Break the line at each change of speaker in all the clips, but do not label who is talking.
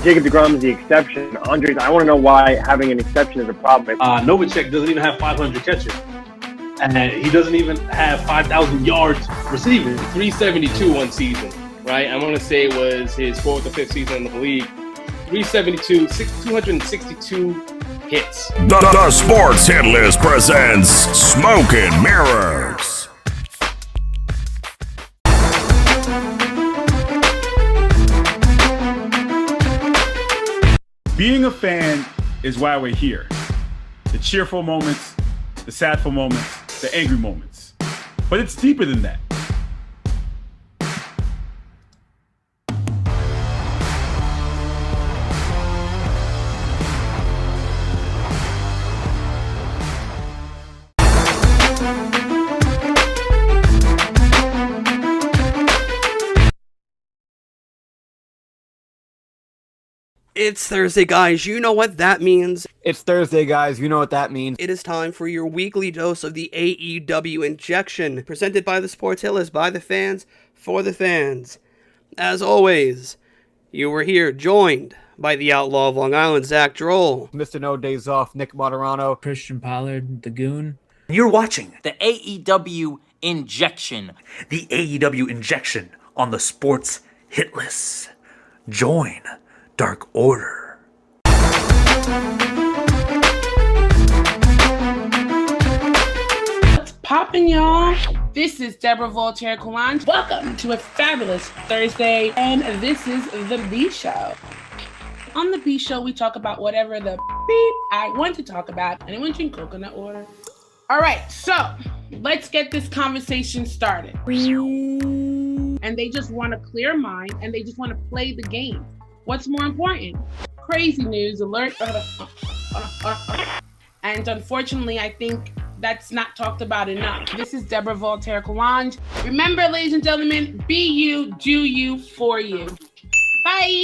Jacob deGrom is the exception. Andres, I want to know why having an exception is a problem.
Novacek doesn't even have 500 catches. And he doesn't even have 5,000 yards receiving.
372 one season, right? I want to say it was his fourth or fifth season in the league. 372, 262 hits.
The Sports Hit List presents Smoke and Mirrors.
Being a fan is why we're here. The cheerful moments, the sadful moments, the angry moments. But it's deeper than that.
It's Thursday, guys. You know what that means.
It's Thursday, guys. You know what that means.
It is time for your weekly dose of the AEW injection, presented by the Sports Hit List, by the fans, for the fans. As always, you were here joined by the Outlaw of Long Island, Zach Droll,
Mr. No Days Off, Nick Moderano,
Christian Pollard, the Goon.
You're watching the AEW injection.
The AEW injection on the Sports Hit List. Join Dark Order.
What's poppin', y'all? This is Deborah Voltaire Coulange. Welcome to a fabulous Thursday, and this is The B Show. On The B Show, we talk about whatever the beep I want to talk about. Anyone drink coconut water? All right, so let's get this conversation started. And they just want a clear mind, and they just want to play the game. What's more important? Crazy news alert. And unfortunately, I think that's not talked about enough. This is Deborah Voltaire Coulange. Remember, ladies and gentlemen, be you, do you, for you. Bye.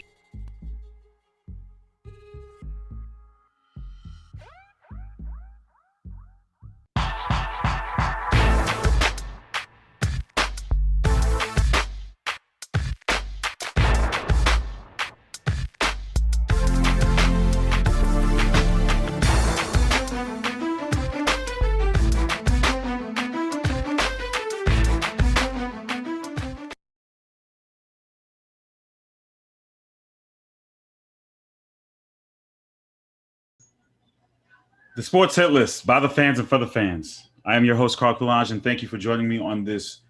The Sports Hit List, by the fans and for the fans. I am your host, Carl Coulange, and thank you for joining me on this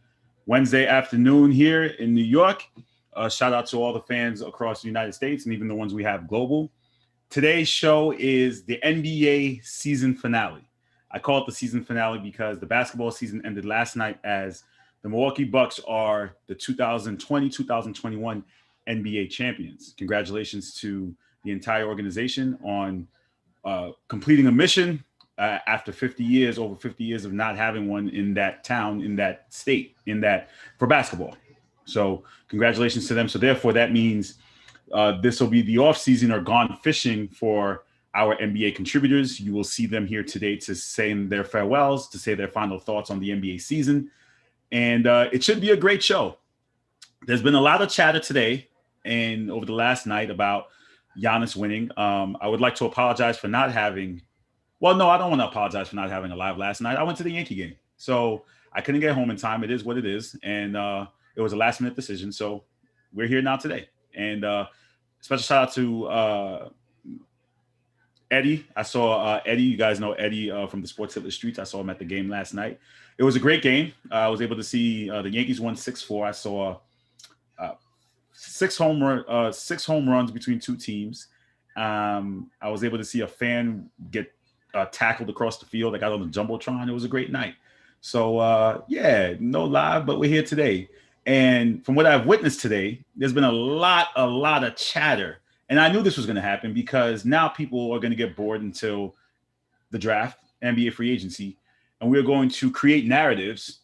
Wednesday afternoon here in New York. Shout out to all the fans across the United States and even the ones we have global. Today's show is the NBA season finale. I call it the season finale because the basketball season ended last night as the Milwaukee Bucks are the 2020-2021 NBA champions. Congratulations to the entire organization on completing a mission after over 50 years of not having one in that town, in that state, for basketball. So congratulations to them. So therefore, that means this will be the off season or gone fishing for our NBA contributors. You will see them here today to say their farewells, to say their final thoughts on the NBA season. And it should be a great show. There's been a lot of chatter today and over the last night about Giannis winning. I would like to apologize for not having. Well, no, I don't want to apologize for not having a live last night. I went to the Yankee game, so I couldn't get home in time. It is what it is, and it was a last-minute decision. So we're here now today, and special shout out to Eddie. I saw Eddie. You guys know Eddie from the Sports Hit List Streets. I saw him at the game last night. It was a great game. I was able to see the Yankees won 6-4. I saw six home runs between two teams. I was able to see a fan get tackled across the field. I got on the Jumbotron. It was a great night. So, yeah, no live, but we're here today. And from what I've witnessed today, there's been a lot of chatter. And I knew this was going to happen because now people are going to get bored until the draft, NBA free agency. And we're going to create narratives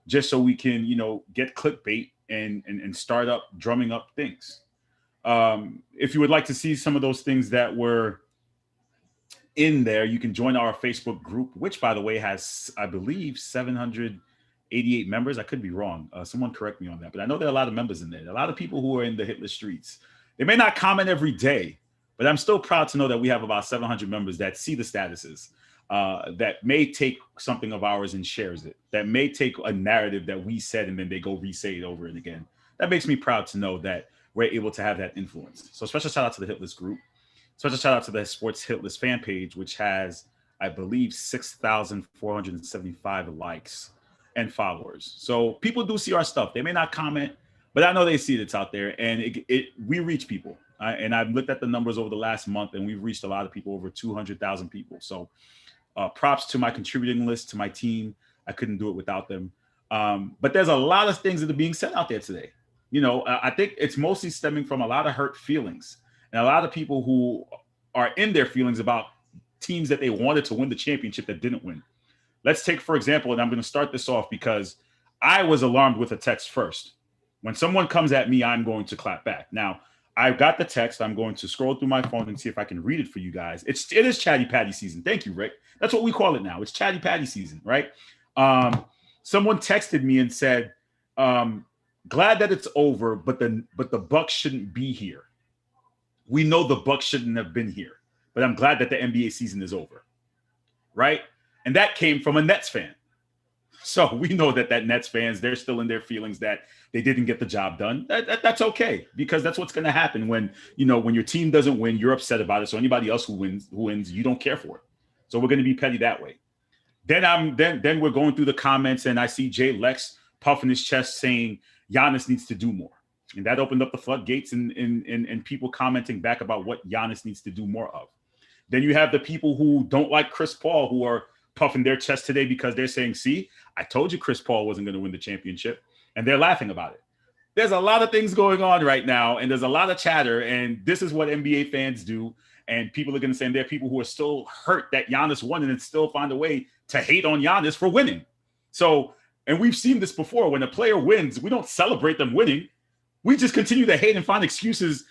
just so we can, get clickbait and start up drumming up things. If you would like to see some of those things that were in there, you can join our Facebook group, which, by the way, has, I believe, 700 88 members. I could be wrong. Someone correct me on that. But I know there are a lot of members in there. A lot of people who are in the hit list streets. They may not comment every day, but I'm still proud to know that we have about 700 members that see the statuses, that may take something of ours and shares it, that may take a narrative that we said and then they go re-say it over and again. That makes me proud to know that we're able to have that influence. So special shout out to the Hit List group. Special shout out to the Sports Hit List fan page, which has, I believe, 6,475 likes and followers. So people do see our stuff. They may not comment, but I know they see it's out there, and we reach people. And I've looked at the numbers over the last month, and we've reached a lot of people, over 200,000 people. So props to my contributing list, to my team. I couldn't do it without them. But there's a lot of things that are being said out there today. You know, I think it's mostly stemming from a lot of hurt feelings and a lot of people who are in their feelings about teams that they wanted to win the championship that didn't win. Let's take, for example, and I'm going to start this off because I was alarmed with a text first. When someone comes at me, I'm going to clap back. Now, I've got the text. I'm going to scroll through my phone and see if I can read it for you guys. It is Chatty Patty season. Thank you, Rick. That's what we call it now. It's Chatty Patty season, right? Someone texted me and said, glad that it's over, but the Bucks shouldn't be here. We know the Bucks shouldn't have been here, but I'm glad that the NBA season is over, right? And that came from a Nets fan. So we know that Nets fans, they're still in their feelings that they didn't get the job done. That's okay, because that's what's going to happen when your team doesn't win, you're upset about it. So anybody else who wins, you don't care for it. So we're going to be petty that way. Then we're going through the comments, and I see Jay Lex puffing his chest saying Giannis needs to do more. And that opened up the floodgates and people commenting back about what Giannis needs to do more of. Then you have the people who don't like Chris Paul who are puffing their chest today because they're saying, see, I told you Chris Paul wasn't going to win the championship, and they're laughing about it. There's a lot of things going on right now, and there's a lot of chatter, and this is what NBA fans do. And people are going to say, and there are people who are still hurt that Giannis won and still find a way to hate on Giannis for winning. So, and we've seen this before. When a player wins, we don't celebrate them winning. We just continue to hate and find excuses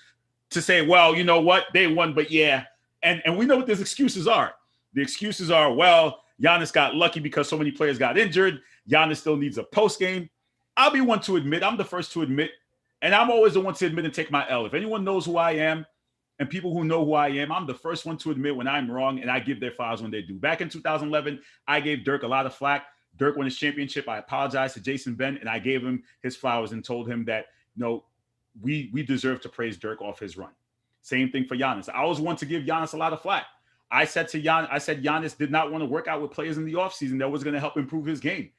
to say, well, you know what? They won, but yeah. And we know what those excuses are. The excuses are, well, Giannis got lucky because so many players got injured. Giannis still needs a post game. I'll be one to admit, I'm the first to admit, and I'm always the one to admit and take my L. If anyone knows who I am, and people who know who I am, I'm the first one to admit when I'm wrong, and I give their flowers when they do. Back in 2011, I gave Dirk a lot of flack. Dirk won his championship. I apologized to Jason Ben, and I gave him his flowers and told him that, we deserve to praise Dirk off his run. Same thing for Giannis. I was one to give Giannis a lot of flack. I said Giannis did not want to work out with players in the offseason that was going to help improve his game.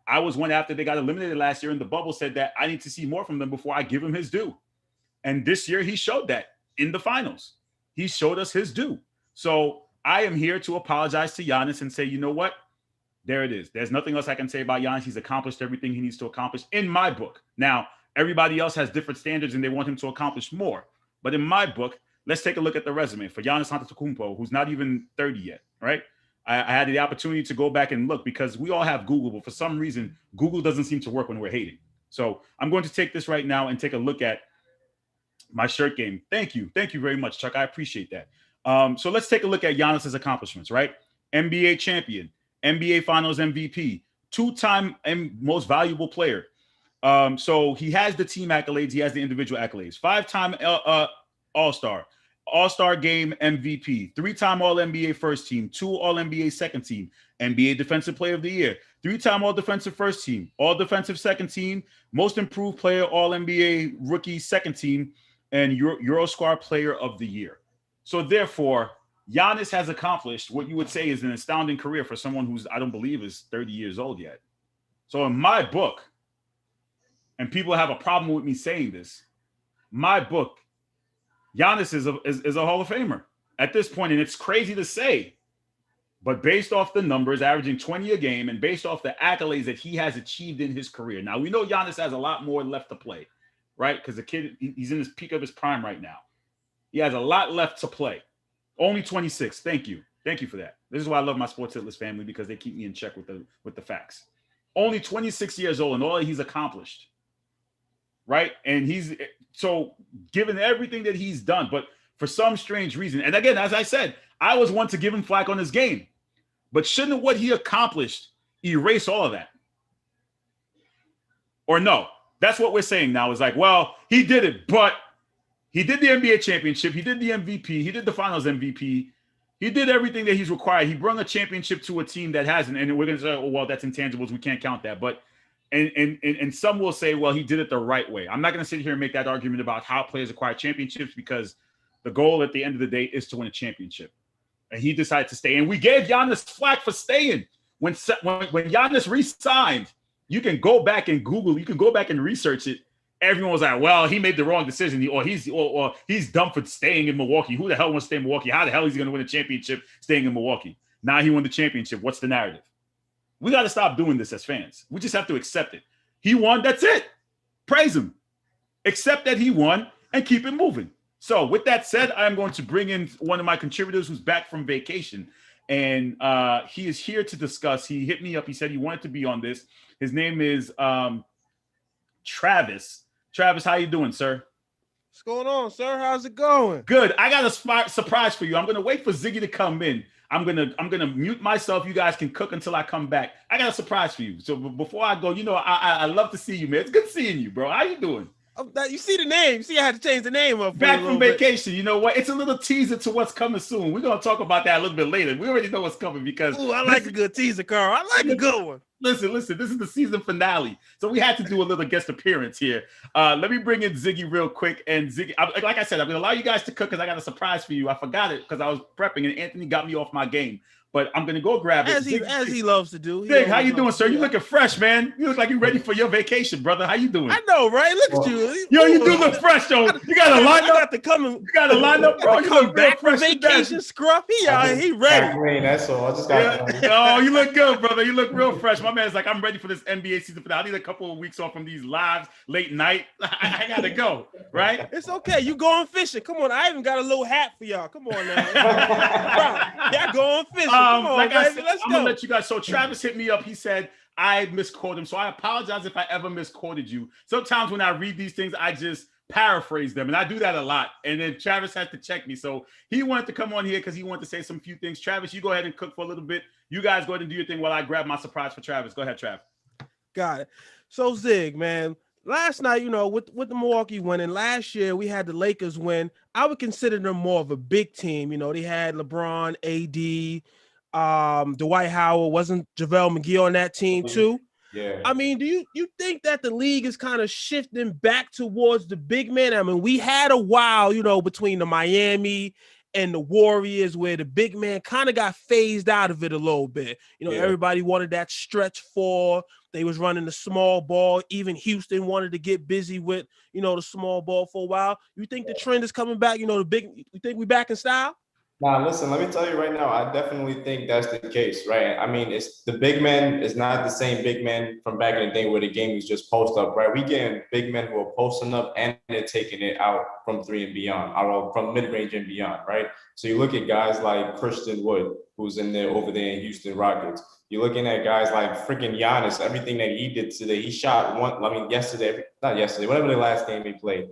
I was one after they got eliminated last year in the bubble, said that I need to see more from them before I give him his due. And this year he showed that in the finals. He showed us his due. So I am here to apologize to Giannis and say, you know what? There it is. There's nothing else I can say about Giannis. He's accomplished everything he needs to accomplish in my book. Now, everybody else has different standards and they want him to accomplish more. But in my book, let's take a look at the resume for Giannis Antetokounmpo, who's not even 30 yet, right? I had the opportunity to go back and look because we all have Google, but for some reason, Google doesn't seem to work when we're hating. So I'm going to take this right now and take a look at my shirt game. Thank you. Thank you very much, Chuck. I appreciate that. So let's take a look at Giannis's accomplishments, right? NBA champion, NBA Finals MVP, two-time most valuable player. So he has the team accolades. He has the individual accolades. Five-time All-Star, All-Star Game MVP, three-time All-NBA First Team, two All-NBA Second Team, NBA Defensive Player of the Year, three-time All-Defensive First Team, All-Defensive Second Team, Most Improved Player, All-NBA Rookie Second Team, and Eurosquad Player of the Year. So therefore, Giannis has accomplished what you would say is an astounding career for someone who's, I don't believe, is 30 years old yet. So in my book, and people have a problem with me saying this, my book, Giannis is a Hall of Famer at this point, and it's crazy to say, but based off the numbers, averaging 20 a game, and based off the accolades that he has achieved in his career. Now, we know Giannis has a lot more left to play, right? Because the kid, he's in his peak of his prime right now. He has a lot left to play. Only 26. Thank you. Thank you for that. This is why I love my Sports Hit List family, because they keep me in check with the facts. Only 26 years old and all that he's accomplished, right? And he's so given everything that he's done, but for some strange reason, and again, as I said, I was one to give him flack on his game, but shouldn't what he accomplished erase all of that? Or no? That's what we're saying now. Is like, well, he did it, but he did the NBA championship. He did the MVP. He did the finals MVP. He did everything that he's required. He brought a championship to a team that hasn't. And we're going to say, oh, well, that's intangibles. We can't count that. But and some will say, well, he did it the right way. I'm not going to sit here and make that argument about how players acquire championships, because the goal at the end of the day is to win a championship. And he decided to stay. And we gave Giannis flack for staying. When Giannis re-signed, you can go back and Google, you can go back and research it. Everyone was like, well, he made the wrong decision, or he's dumb for staying in Milwaukee. Who the hell wants to stay in Milwaukee? How the hell is he going to win a championship staying in Milwaukee? Now he won the championship. What's the narrative? We got to stop doing this as fans. We just have to accept it. He won. That's it. Praise him. Accept that he won and keep it moving. So with that said, I'm going to bring in one of my contributors who's back from vacation. And he is here to discuss. He hit me up. He said he wanted to be on this. His name is Travis. Travis, how you doing, sir?
What's going on, sir? How's it going?
Good. I got a surprise for you. I'm gonna wait for Ziggy to come in. I'm gonna mute myself. You guys can cook until I come back. I got a surprise for you. So before I go, I love to see you, man. It's good seeing you, bro. How you doing?
You see the name. You see, I had to change the name up.
Back from vacation. You know what? It's a little teaser to what's coming soon. We're gonna talk about that a little bit later. We already know what's coming because
I like a good teaser, Carl. I like a good one.
Listen. This is the season finale, so we had to do a little guest appearance here. Let me bring in Ziggy real quick. And Ziggy, like I said, I'm gonna allow you guys to cook because I got a surprise for you. I forgot it because I was prepping, and Anthony got me off my game. But I'm gonna go grab it.
As he loves to do.
Zig, how you doing, sir? You looking fresh, man. You look like you're ready for your vacation, brother. How you doing?
I know, right? Look at you.
Yo, you do look fresh, though. You got a lineup. You got a lineup, bro. You look
back from vacation, scruff. He ready.
Green, that's all. I just got.
Oh, you look good, brother. You look real fresh. My man's like, I'm ready for this NBA season finale. I need a couple of weeks off from these lives, late night. I gotta go, right?
It's okay. You going fishing? Come on. I even got a little hat for y'all. Come on now. Y'all going fishing? Come on,
like
baby. Let's
I'm
go.
gonna let you guys. So Travis hit me up. He said I misquoted him. So I apologize if I ever misquoted you. Sometimes when I read these things, I just paraphrase them, and I do that a lot. And then Travis had to check me. So he wanted to come on here because he wanted to say some few things. Travis, you go ahead and cook for a little bit. You guys go ahead and do your thing while I grab my surprise for Travis. Go ahead, Trav.
Got it. So Zig, man. Last night, with the Milwaukee winning, last year we had the Lakers win. I would consider them more of a big team. They had LeBron, AD, Dwight Howard. Wasn't JaVale McGee on that team too?
Yeah.
I mean, do you think that the league is kind of shifting back towards the big men? I mean, we had a while, between the Miami and the Warriors where the big man kind of got phased out of it a little bit. Everybody wanted that stretch four. They was running the small ball. Even Houston wanted to get busy with, the small ball for a while. You think the trend is coming back? You think we back in style?
Nah, listen, let me tell you right now, I definitely think that's the case, right? I mean, it's the big men is not the same big men from back in the day where the game was just post up, right? We getting big men who are posting up and they're taking it out from three and beyond, or from mid-range and beyond, right? So you look at guys like Christian Wood, who's over there in Houston Rockets. You're looking at guys like freaking Giannis, everything that he did today. He shot whatever the last game he played.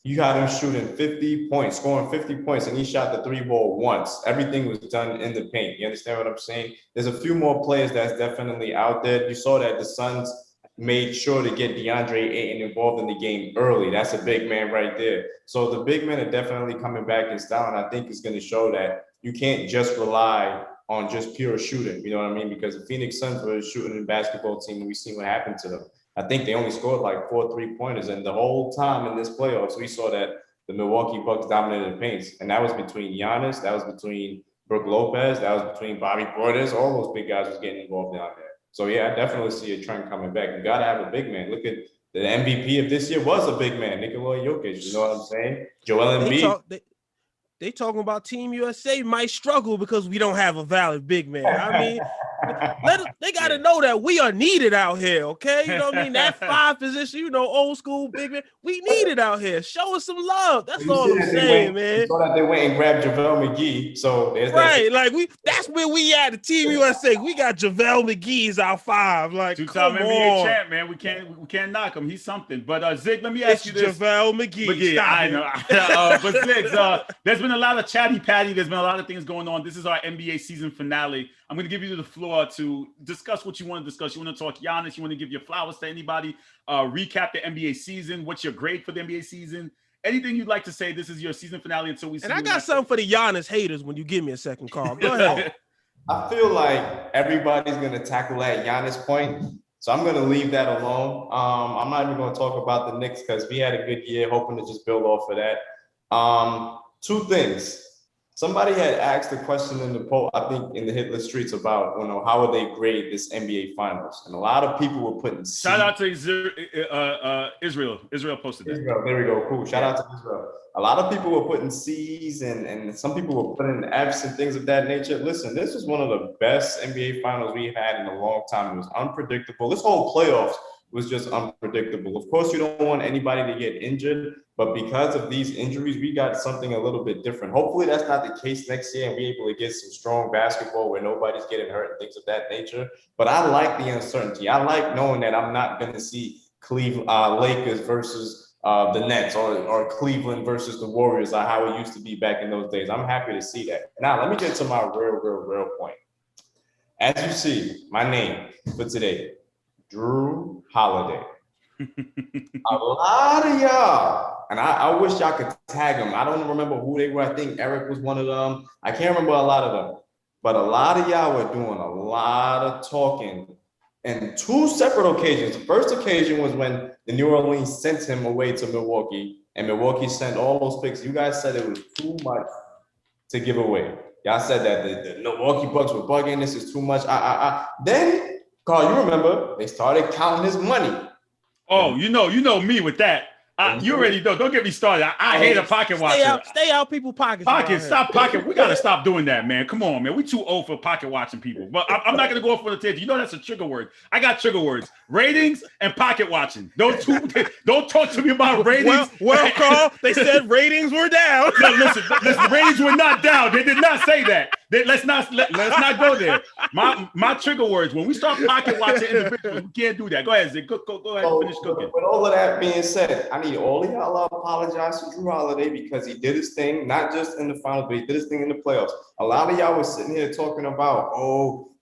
You had him shooting 50 points, scoring 50 points, and he shot the three ball once. Everything was done in the paint. You understand what I'm saying? There's a few more players that's definitely out there. You saw that the Suns made sure to get DeAndre Ayton involved in the game early. That's a big man right there. So the big men are definitely coming back in style, and I think it's going to show that you can't just rely on just pure shooting. You know what I mean? Because the Phoenix Suns were a shooting basketball team, and we see what happened to them. I think they only scored like 4 3-pointers. And the whole time in this playoffs, we saw that the Milwaukee Bucks dominated the paints. And that was between Giannis, that was between Brook Lopez, that was between Bobby Portis. All those big guys was getting involved down there. So, yeah, I definitely see a trend coming back. You got to have a big man. Look at the MVP of this year was a big man, Nikola Jokic. You know what I'm saying? Joel Embiid.
They talking about Team USA might struggle because we don't have a valid big man. I mean, they got to know that we are needed out here, okay? You know what I mean? That 5 position, old school big man, we need it out here. Show us some love. That's all I'm saying, man.
You saw that they went and grabbed JaVale McGee, so there's
right. That's where we at the Team USA. We got JaVale McGee as our 5. Like,
two-time NBA champ, man. We can't knock him. He's something. But Zig, let me ask you this.
JaVale McGee.
I know. But Zig, there's been a lot of chatty patty. There's been a lot of things going on. This is our NBA season finale. I'm going to give you the floor floor to discuss what you want to discuss. You want to talk Giannis, you want to give your flowers to anybody, recap the NBA season, what's your grade for the NBA season, anything you'd like to say. This is your season finale until we see.
And I got something for the Giannis haters when you give me a second, Carl. Go ahead.
I feel like everybody's going to tackle that Giannis point. So I'm going to leave that alone. I'm not even going to talk about the Knicks because we had a good year, hoping to just build off of that. Two things. Somebody had asked a question in the poll, I think in the Hit List Streets, about how would they grade this NBA Finals, and a lot of people were putting C.
Shout out to Israel. Israel posted that.
Israel, there we go. Cool. Shout out to Israel. A lot of people were putting C's and some people were putting F's and things of that nature. Listen, this was one of the best NBA Finals we've had in a long time. It was unpredictable. This whole playoffs was just unpredictable. Of course, you don't want anybody to get injured, but because of these injuries, we got something a little bit different. Hopefully that's not the case next year and we're able to get some strong basketball where nobody's getting hurt and things of that nature. But I like the uncertainty. I like knowing that I'm not going to see Lakers versus the Nets or Cleveland versus the Warriors, or how it used to be back in those days. I'm happy to see that. Now, let me get to my real point. As you see, my name for today, Jrue Holiday. A lot of y'all, and I wish y'all could tag them. I don't remember who they were. I think Eric was one of them. I can't remember a lot of them. But a lot of y'all were doing a lot of talking in two separate occasions. The first occasion was when the New Orleans sent him away to Milwaukee, and Milwaukee sent all those picks. You guys said it was too much to give away. Y'all said that the Milwaukee Bucks were bugging. This is too much. Then, Carl, you remember, they started counting his money.
Oh, you know me with that. You already know. Don't get me started. I hate a pocket watcher.
Stay out people's pockets.
Stop pocket. We got to stop doing that, man. Come on, man. We too old for pocket watching people. But I'm not going to go off for the tangent. You know that's a trigger word. I got trigger words. Ratings and pocket watching. Those two. Don't talk to me about ratings.
Well, Carl, they said ratings were down.
No, listen, ratings were not down. They did not say that. Let's not go there. My trigger words. When we start pocket watching individuals, we can't do that. Go ahead, Zig. Go ahead and finish cooking.
With all of that being said, I need all of y'all to apologize to Jrue Holiday because he did his thing, not just in the finals, but he did his thing in the playoffs. A lot of y'all were sitting here talking about,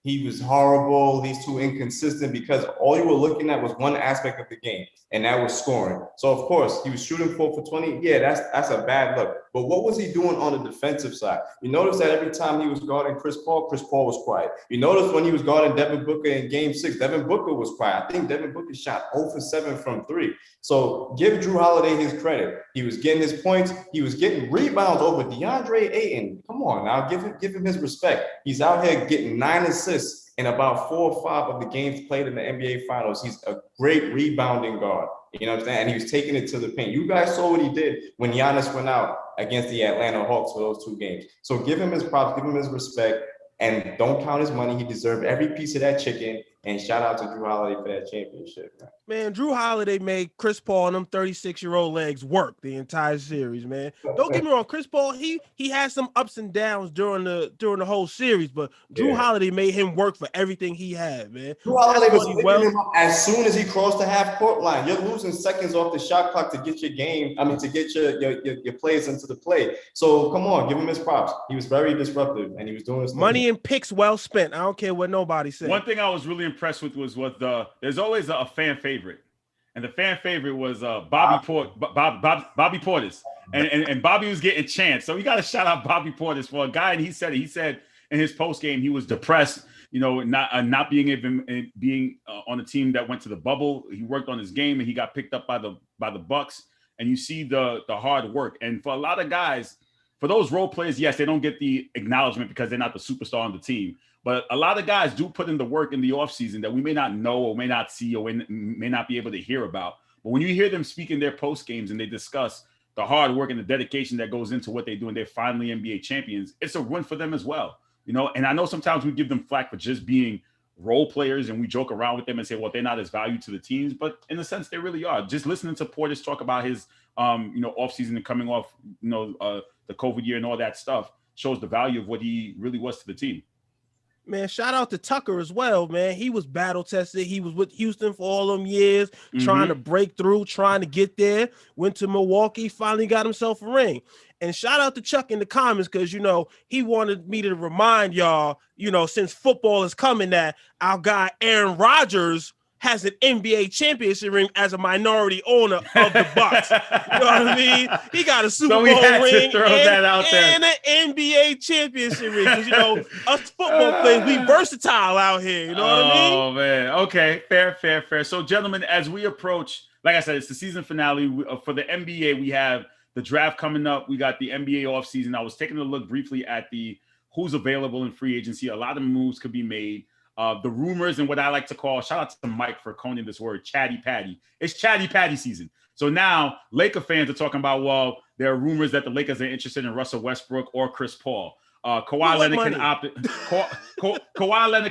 he was horrible, he's too inconsistent, because all you were looking at was one aspect of the game, and that was scoring. So, of course, he was shooting 4 for 20. Yeah, that's a bad look. But what was he doing on the defensive side? You notice that every time he was guarding Chris Paul was quiet. You notice when he was guarding Devin Booker in Game 6, Devin Booker was quiet. I think Devin Booker shot 0 for 7 from 3. So give Jrue Holiday his credit. He was getting his points. He was getting rebounds over DeAndre Ayton. Come on now, give him his respect. He's out here getting 9 assists in about 4 or 5 of the games played in the NBA Finals. He's a great rebounding guard. You know what I'm saying? And he was taking it to the paint. You guys saw what he did when Giannis went out against the Atlanta Hawks for those 2 games. So give him his props, give him his respect, and don't count his money. He deserved every piece of that chicken. And shout out to Jrue Holiday for that championship,
Man, Jrue Holiday made Chris Paul and them 36-year-old legs work the entire series, man. Don't get me wrong, Chris Paul, he had some ups and downs during the whole series, but Jrue Holiday made him work for everything he had, man.
Jrue Holiday was picking him up as soon as he crossed the half-court line. You're losing seconds off the shot clock to get your game, to get your players into the play. So come on, give him his props. He was very disruptive, and he was doing his
money and picks well spent. I don't care what nobody said.
One thing I was really impressed with was there's always a fan favorite, and the fan favorite was Bobby Portis, and Bobby was getting chants. So we got to shout out Bobby Portis for a guy, and he said in his post game he was depressed, not being on a team that went to the bubble. He worked on his game, and he got picked up by the Bucks. And you see the hard work, and for a lot of guys, for those role players, yes, they don't get the acknowledgement because they're not the superstar on the team. But a lot of guys do put in the work in the offseason that we may not know or may not see or may not be able to hear about. But when you hear them speak in their post games and they discuss the hard work and the dedication that goes into what they do and they're finally NBA champions, it's a win for them as well. And I know sometimes we give them flack for just being role players and we joke around with them and say, well, they're not as valued to the teams. But in a sense, they really are. Just listening to Portis talk about his, offseason and coming off, the COVID year and all that stuff shows the value of what he really was to the team.
Man, shout out to Tucker as well, man. He was battle tested. He was with Houston for all them years, trying to break through, trying to get there. Went to Milwaukee, finally got himself a ring. And shout out to Chuck in the comments because, he wanted me to remind y'all, since football is coming, that our guy Aaron Rodgers has an NBA championship ring as a minority owner of the Bucks. You know what I mean? He got a Super Bowl ring and an NBA championship ring. Because, us football players, we versatile out here. You know what I mean?
Oh, man. Okay. Fair. So, gentlemen, as we approach, like I said, it's the season finale. For the NBA, we have the draft coming up. We got the NBA offseason. I was taking a look briefly at the who's available in free agency. A lot of moves could be made. The rumors and what I like to call, shout out to Mike for coining this word, chatty patty. It's chatty patty season. So now Laker fans are talking about, well, there are rumors that the Lakers are interested in Russell Westbrook or Chris Paul. Kawhi Leonard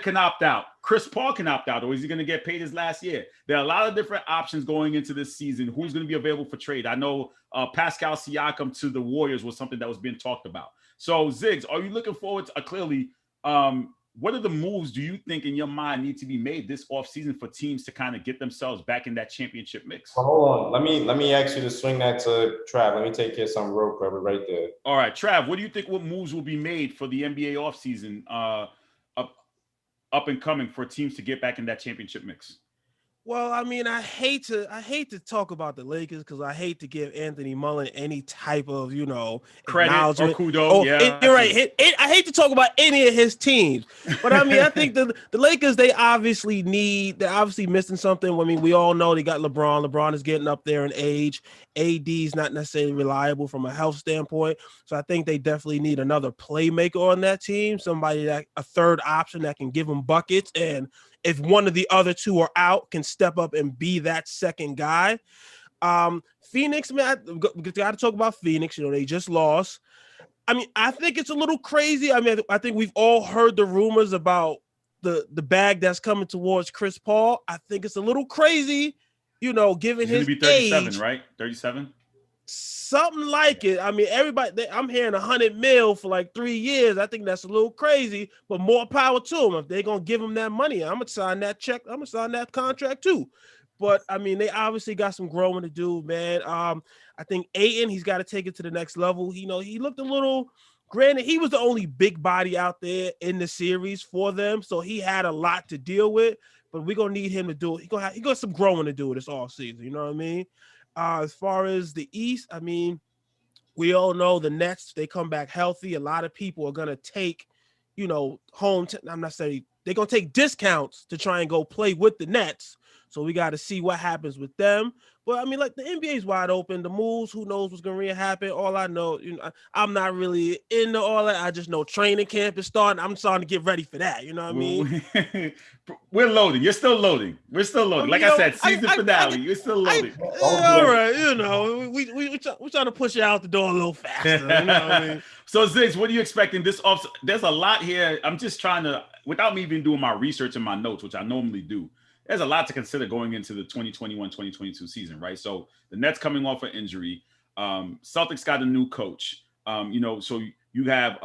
can opt out. Chris Paul can opt out, or is he going to get paid his last year? There are a lot of different options going into this season. Who's going to be available for trade? I know Pascal Siakam to the Warriors was something that was being talked about. So, Ziggs, are you looking forward to clearly what are the moves do you think in your mind need to be made this offseason for teams to kind of get themselves back in that championship mix?
Well, hold on. Let me ask you to swing that to Trav. Let me take care of some real quick right there.
All right, Trav, what do you think what moves will be made for the NBA offseason up and coming for teams to get back in that championship mix?
Well, I mean, I hate to talk about the Lakers because I hate to give Anthony Mullen any type of,
credit or kudos.
You're right. I hate to talk about any of his teams, but I mean, I think the Lakers, they're obviously missing something. I mean, we all know they got LeBron. LeBron is getting up there in age. AD is not necessarily reliable from a health standpoint. So I think they definitely need another playmaker on that team, somebody that a third option that can give them buckets. And if one of the other two are out, can step up and be that second guy. Phoenix, man, got to talk about Phoenix. They just lost. I mean, I think it's a little crazy. I mean, I think we've all heard the rumors about the bag that's coming towards Chris Paul. I think it's a little crazy, given his
be 37,
age.
Right? 37?
Something like it. I mean, I'm hearing $100 million for like 3 years. I think that's a little crazy, but more power to them. If they're going to give him that money, I'm going to sign that check. I'm going to sign that contract too. But I mean, they obviously got some growing to do, man. I think Ayton, he's got to take it to the next level. He looked a little, granted, he was the only big body out there in the series for them. So he had a lot to deal with, but we're going to need him to do it. He got some growing to do this all season. You know what I mean? As far as the East, I mean, we all know the Nets, they come back healthy. A lot of people are going to take, home. I'm not saying they're going to take discounts to try and go play with the Nets. So we got to see what happens with them. But I mean, like the NBA is wide open. The moves, who knows what's going to happen? All I know, I'm not really into all that. I just know training camp is starting. I'm starting to get ready for that. You know what I mean?
We're loading. You're still loading. We're still loading. Like I said, season finale. You're still loading.
All right, we're trying to push you out the door a little faster. You know what I mean?
So Ziggs, what are you expecting this off? There's a lot here. I'm just trying to, without me even doing my research and my notes, which I normally do. There's a lot to consider going into the 2021-2022 season, right? So the Nets coming off an injury. Celtics got a new coach. So you have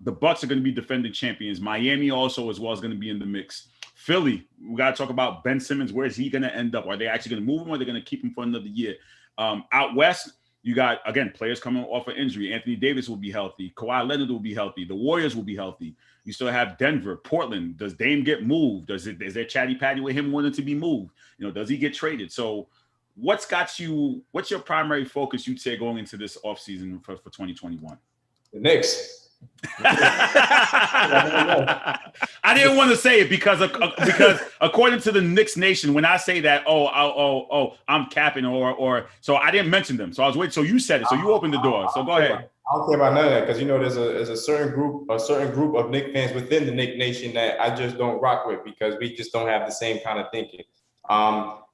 the Bucks are going to be defending champions. Miami also as well is going to be in the mix. Philly, we got to talk about Ben Simmons. Where is he going to end up? Are they actually going to move him or are they going to keep him for another year? Out west, you got, again, players coming off an injury. Anthony Davis will be healthy. Kawhi Leonard will be healthy. The Warriors will be healthy. You still have Denver, Portland. Does Dame get moved? Is there chatty patty with him wanting to be moved? Does he get traded? So what's your primary focus, you'd say, going into this offseason for 2021?
The Knicks.
I didn't want to say it because according to the Knicks Nation, when I say that, I'm capping or so I didn't mention them. So I was waiting. So you said it. So you opened the door. So go ahead.
I don't care about none of that because there's a certain group of Knicks fans within the Knicks Nation that I just don't rock with because we just don't have the same kind of thinking.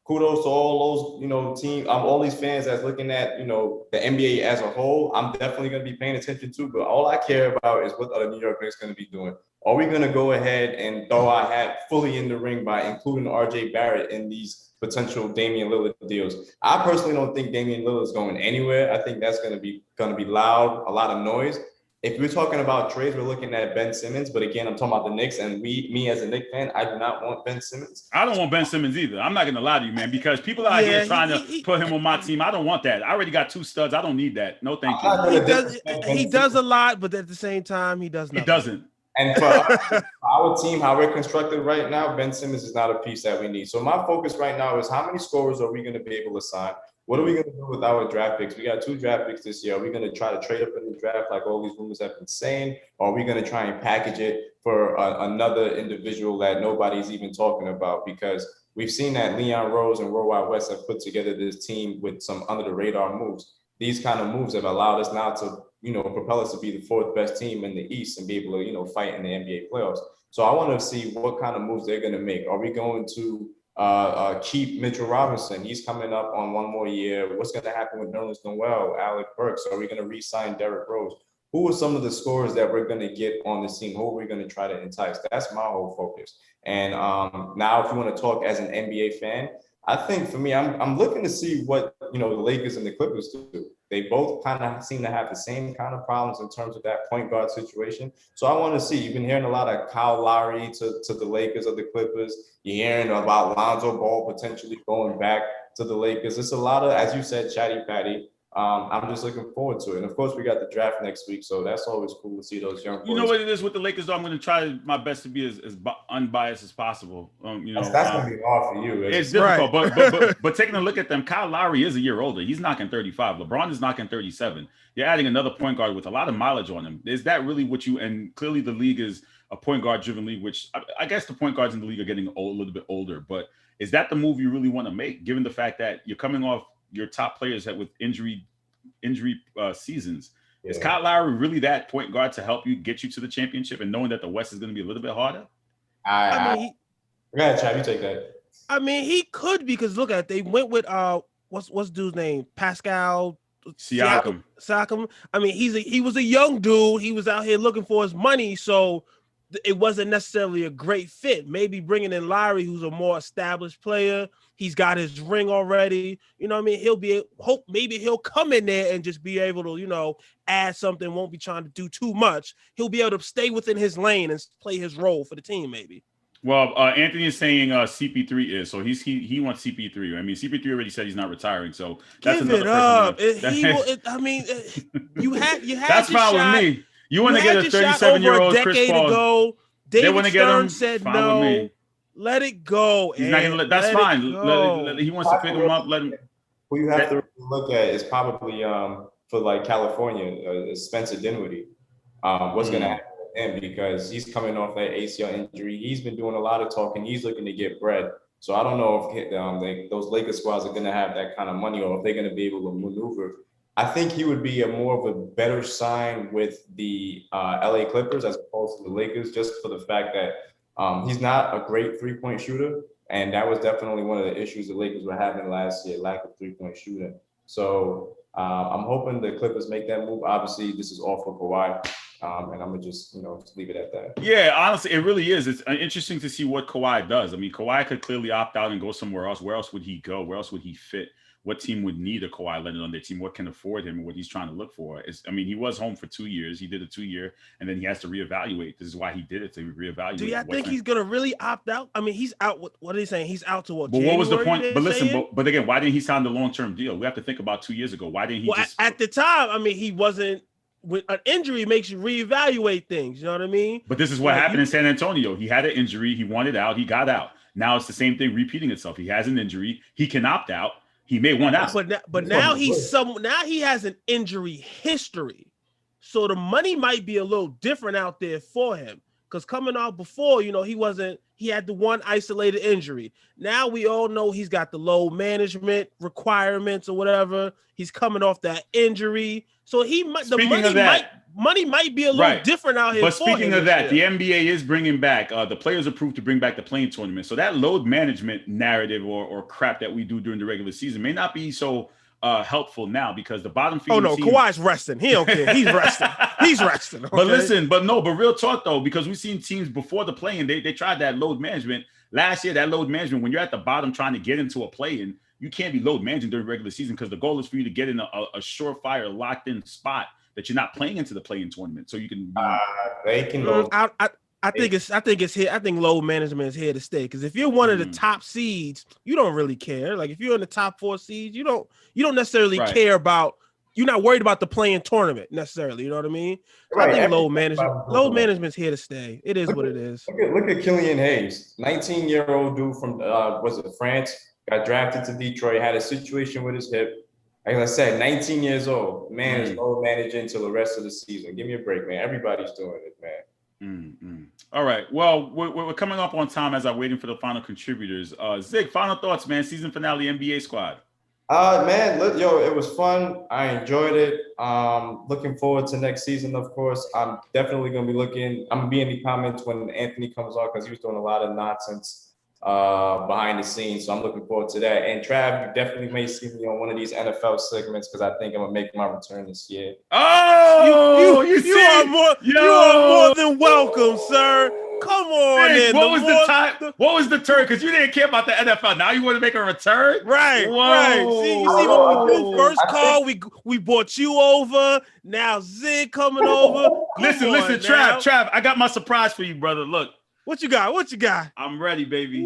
Kudos to all those, team, all these fans that's looking at, the NBA as a whole. I'm definitely going to be paying attention to, but all I care about is what the New York Knicks going to be doing. Are we going to go ahead and throw our hat fully in the ring by including RJ Barrett in these potential Damian Lillard deals? I personally don't think Damian Lillard is going anywhere. I think that's going to be loud, a lot of noise. If we're talking about trades, we're looking at Ben Simmons. But again, I'm talking about the Knicks, and me as a Knicks fan, I do not want Ben Simmons.
I don't want Ben Simmons either. I'm not going to lie to you, man, because people out here trying to put him on my team. I don't want that. I already got 2 studs. I don't need that. No, thank you.
He does a lot, but at the same time, he does nothing.
He doesn't.
And for our team, how we're constructed right now, Ben Simmons is not a piece that we need. So my focus right now is how many scorers are we going to be able to sign? What are we going to do with our draft picks? We got 2 draft picks this year. Are we going to try to trade up in the draft like all these rumors have been saying? Or are we going to try and package it for another individual that nobody's even talking about? Because we've seen that Leon Rose and Worldwide West have put together this team with some under-the-radar moves. These kind of moves have allowed us now to, propel us to be the 4th best team in the East and be able to, fight in the NBA playoffs. So I want to see what kind of moves they're going to make. Are we going to keep Mitchell Robinson? He's coming up on 1 more year. What's going to happen with Nerlens Noel, Alec Burks? Are we going to re-sign Derrick Rose? Who are some of the scorers that we're going to get on this team? Who are we going to try to entice? That's my whole focus. And now if you want to talk as an NBA fan, I think for me, I'm looking to see what, the Lakers and the Clippers do. They both kind of seem to have the same kind of problems in terms of that point guard situation. So I want to see. You've been hearing a lot of Kyle Lowry to the Lakers or the Clippers. You're hearing about Lonzo Ball potentially going back to the Lakers. It's a lot of, as you said, chatty patty. I'm just looking forward to it. And of course, we got the draft next week, so that's always cool to see those young boys.
You know what it is with the Lakers, though? I'm going to try my best to be as unbiased as possible.
That's going to be hard for you.
It's difficult, right. but taking a look at them, Kyle Lowry is a year older. He's knocking 35. LeBron is knocking 37. You're adding another point guard with a lot of mileage on him. Is that really what you – and clearly the league is a point guard-driven league, which I guess the point guards in the league are getting a little bit older. But is that the move you really want to make, given the fact that you're coming off your top players with injury seasons? Yeah. Is Kyle Lowry really that point guard to help you get you to the championship, and knowing that the West is going to be a little bit harder?
Go ahead, Chad, you take that.
I mean, he could, because look at it, they went with what's dude's name? Pascal
Siakam.
I mean, he was a young dude. He was out here looking for his money, so it wasn't necessarily a great fit. Maybe bringing in Lowry, who's a more established player. He's got his ring already. You know what I mean? Maybe he'll come in there and just be able to, add something, won't be trying to do too much. He'll be able to stay within his lane and play his role for the team, maybe.
Well, Anthony is saying CP3 is, so he wants CP3. I mean, CP3 already said he's not retiring, so that's
give
another
it up. You had
that's fine with me. You want to get a 37-year-old Chris Paul?
David Stern said no. Let it go.
He's not gonna that's fine. He wants to pick him up. Let him.
Who you have to look at is probably for like California, Spencer Dinwiddie. What's going to happen with him, because he's coming off that ACL injury. He's been doing a lot of talking. He's looking to get bread. So I don't know if those Lakers squads are going to have that kind of money, or if they're going to be able to maneuver. I think he would be more of a better sign with the LA Clippers as opposed to the Lakers, just for the fact that he's not a great three-point shooter. And that was definitely one of the issues the Lakers were having last year, lack of three-point shooting. So I'm hoping the Clippers make that move. Obviously, this is all for Kawhi. And I'm going to just leave it at that.
Yeah, honestly, it really is. It's interesting to see what Kawhi does. I mean, Kawhi could clearly opt out and go somewhere else. Where else would he go? Where else would he fit? What team would need a Kawhi Leonard on their team? What can afford him and what he's trying to look for? He was home for 2 years. He did a 2-year, and then he has to reevaluate. This is why he did it, to reevaluate.
Do you think he's going to really opt out? I mean, he's out. What are they saying? He's out to what?
But what was the point? But listen, but again, why didn't he sign the long-term deal? We have to think about 2 years ago. Why didn't he
at the time, I mean, he wasn't. With an injury makes you reevaluate things. You know what I mean?
But this is what happened in San Antonio. He had an injury. He wanted out. He got out. Now it's the same thing repeating itself. He has an injury. He can opt out. He may want out.
But now now he has an injury history. So the money might be a little different out there for him. Because coming out before, he had the one isolated injury. Now we all know he's got the load management requirements or whatever. He's coming off that injury. So money might be a little different out here.
But speaking of that, the NBA is bringing back, the players approved to bring back the playing tournament. So that load management narrative or crap that we do during the regular season may not be so helpful now, because the bottom feeding team...
Kawhi's resting. He don't care. He's resting. He's resting. Okay?
But listen, but real talk though, because we've seen teams before the play-in, they tried that load management. Last year, that load management, when you're at the bottom trying to get into a play-in, you can't be load managing during regular season, because the goal is for you to get in a surefire, locked-in spot that you're not playing into the play-in tournament, so you can.
They can go.
I think it's here. I think load management is here to stay. Because if you're one of the top seeds, you don't really care. Like if you're in the top 4 seeds, you don't necessarily care about. You're not worried about the play-in tournament necessarily. You know what I mean?
Right.
I think load management's here to stay. It is what it is.
Look at Killian Hayes, 19-year-old dude from was it France? Got drafted to Detroit. Had a situation with his hip. Like I said, 19 years old. Man is load managing until the rest of the season. Give me a break, man. Everybody's doing it, man.
All right. Well, we're coming up on time as I'm waiting for the final contributors. Zig, final thoughts, man. Season finale NBA squad.
Man, it was fun. I enjoyed it. Looking forward to next season, of course. I'm definitely going to be looking. I'm going to be in the comments when Anthony comes on because he was doing a lot of nonsense behind the scenes. So I'm looking forward to that. And Trav, you definitely may see me on one of these NFL segments because I think I'm going to make my return this year.
Oh,
you are more than welcome, sir. Come on,
hey, what was the turn? Because you didn't care about the NFL. Now you want to make a return,
right? See what we do. First call, we brought you over. Now Zig coming over.
Listen, Trav. I got my surprise for you, brother. Look.
What you got?
I'm ready, baby.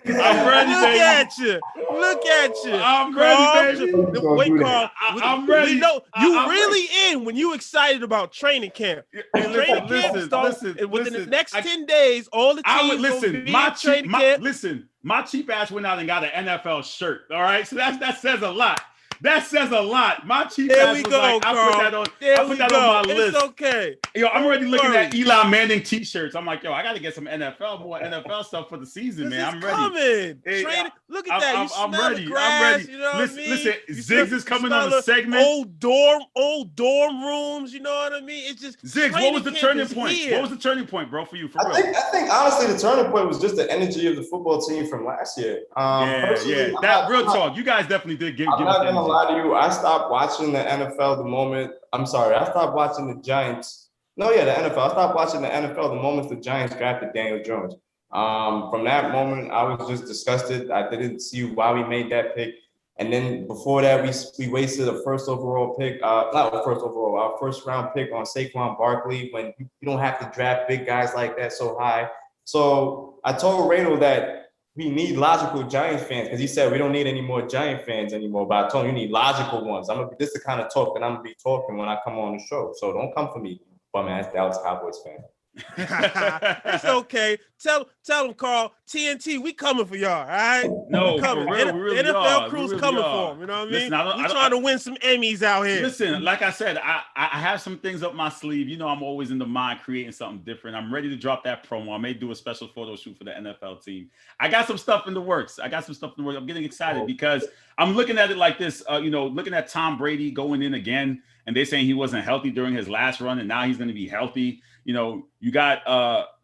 I'm ready, baby. Look at you.
I'm ready, baby.
Wait, Carl.
I'm ready.
We know you really in when you excited about training camp. Training camp starts within the next 10 days. All the teams will be in training camp.
Listen, my cheap ass went out and got an NFL shirt. All right, so that says a lot. That says a lot. My cheap ass was like, I put that on my list.
It's okay.
Yo, I'm already looking at Eli Manning t-shirts. I'm like, yo, I got to get some more NFL stuff for the season, man. I'm ready.
Coming. Hey, look at that. You
I'm
smell
ready.
the grass,
I'm ready.
You know what I mean?
Listen, Ziggs is coming on a segment.
Old dorm rooms. You know what I mean? It's just
Ziggs. What was the turning point? What was the turning point, bro, for you? For real?
I think honestly, the turning point was just the energy of the football team from last year.
That real talk. You guys definitely did give.
I'm not gonna lie to you. I stopped watching the NFL the moment. I stopped watching the Giants. The NFL. I stopped watching the NFL the moment the Giants drafted Daniel Jones. From that moment, I was just disgusted. I didn't see why we made that pick. And then before that, we wasted a first overall pick. Our first round pick on Saquon Barkley when you don't have to draft big guys like that so high. So I told Rado that we need logical Giants fans because he said we don't need any more Giant fans anymore. But I told him you need logical ones. This is the kind of talk that I'm gonna be talking when I come on the show. So don't come for me, bum ass Dallas Cowboys fan.
It's okay. Tell them, Carl. TNT, we coming for y'all. All right?
No,
coming.
For real, we really
NFL
are.
crew's
really
coming
are.
for them. You know what I mean?
Listen,
We're trying to win some Emmys out here.
Listen, like I said, I have some things up my sleeve. You know, I'm always in the mind creating something different. I'm ready to drop that promo. I may do a special photo shoot for the NFL team. I got some stuff in the works. I'm getting excited because I'm looking at it like this. Looking at Tom Brady going in again, and they're saying he wasn't healthy during his last run, and now he's going to be healthy. You know, you got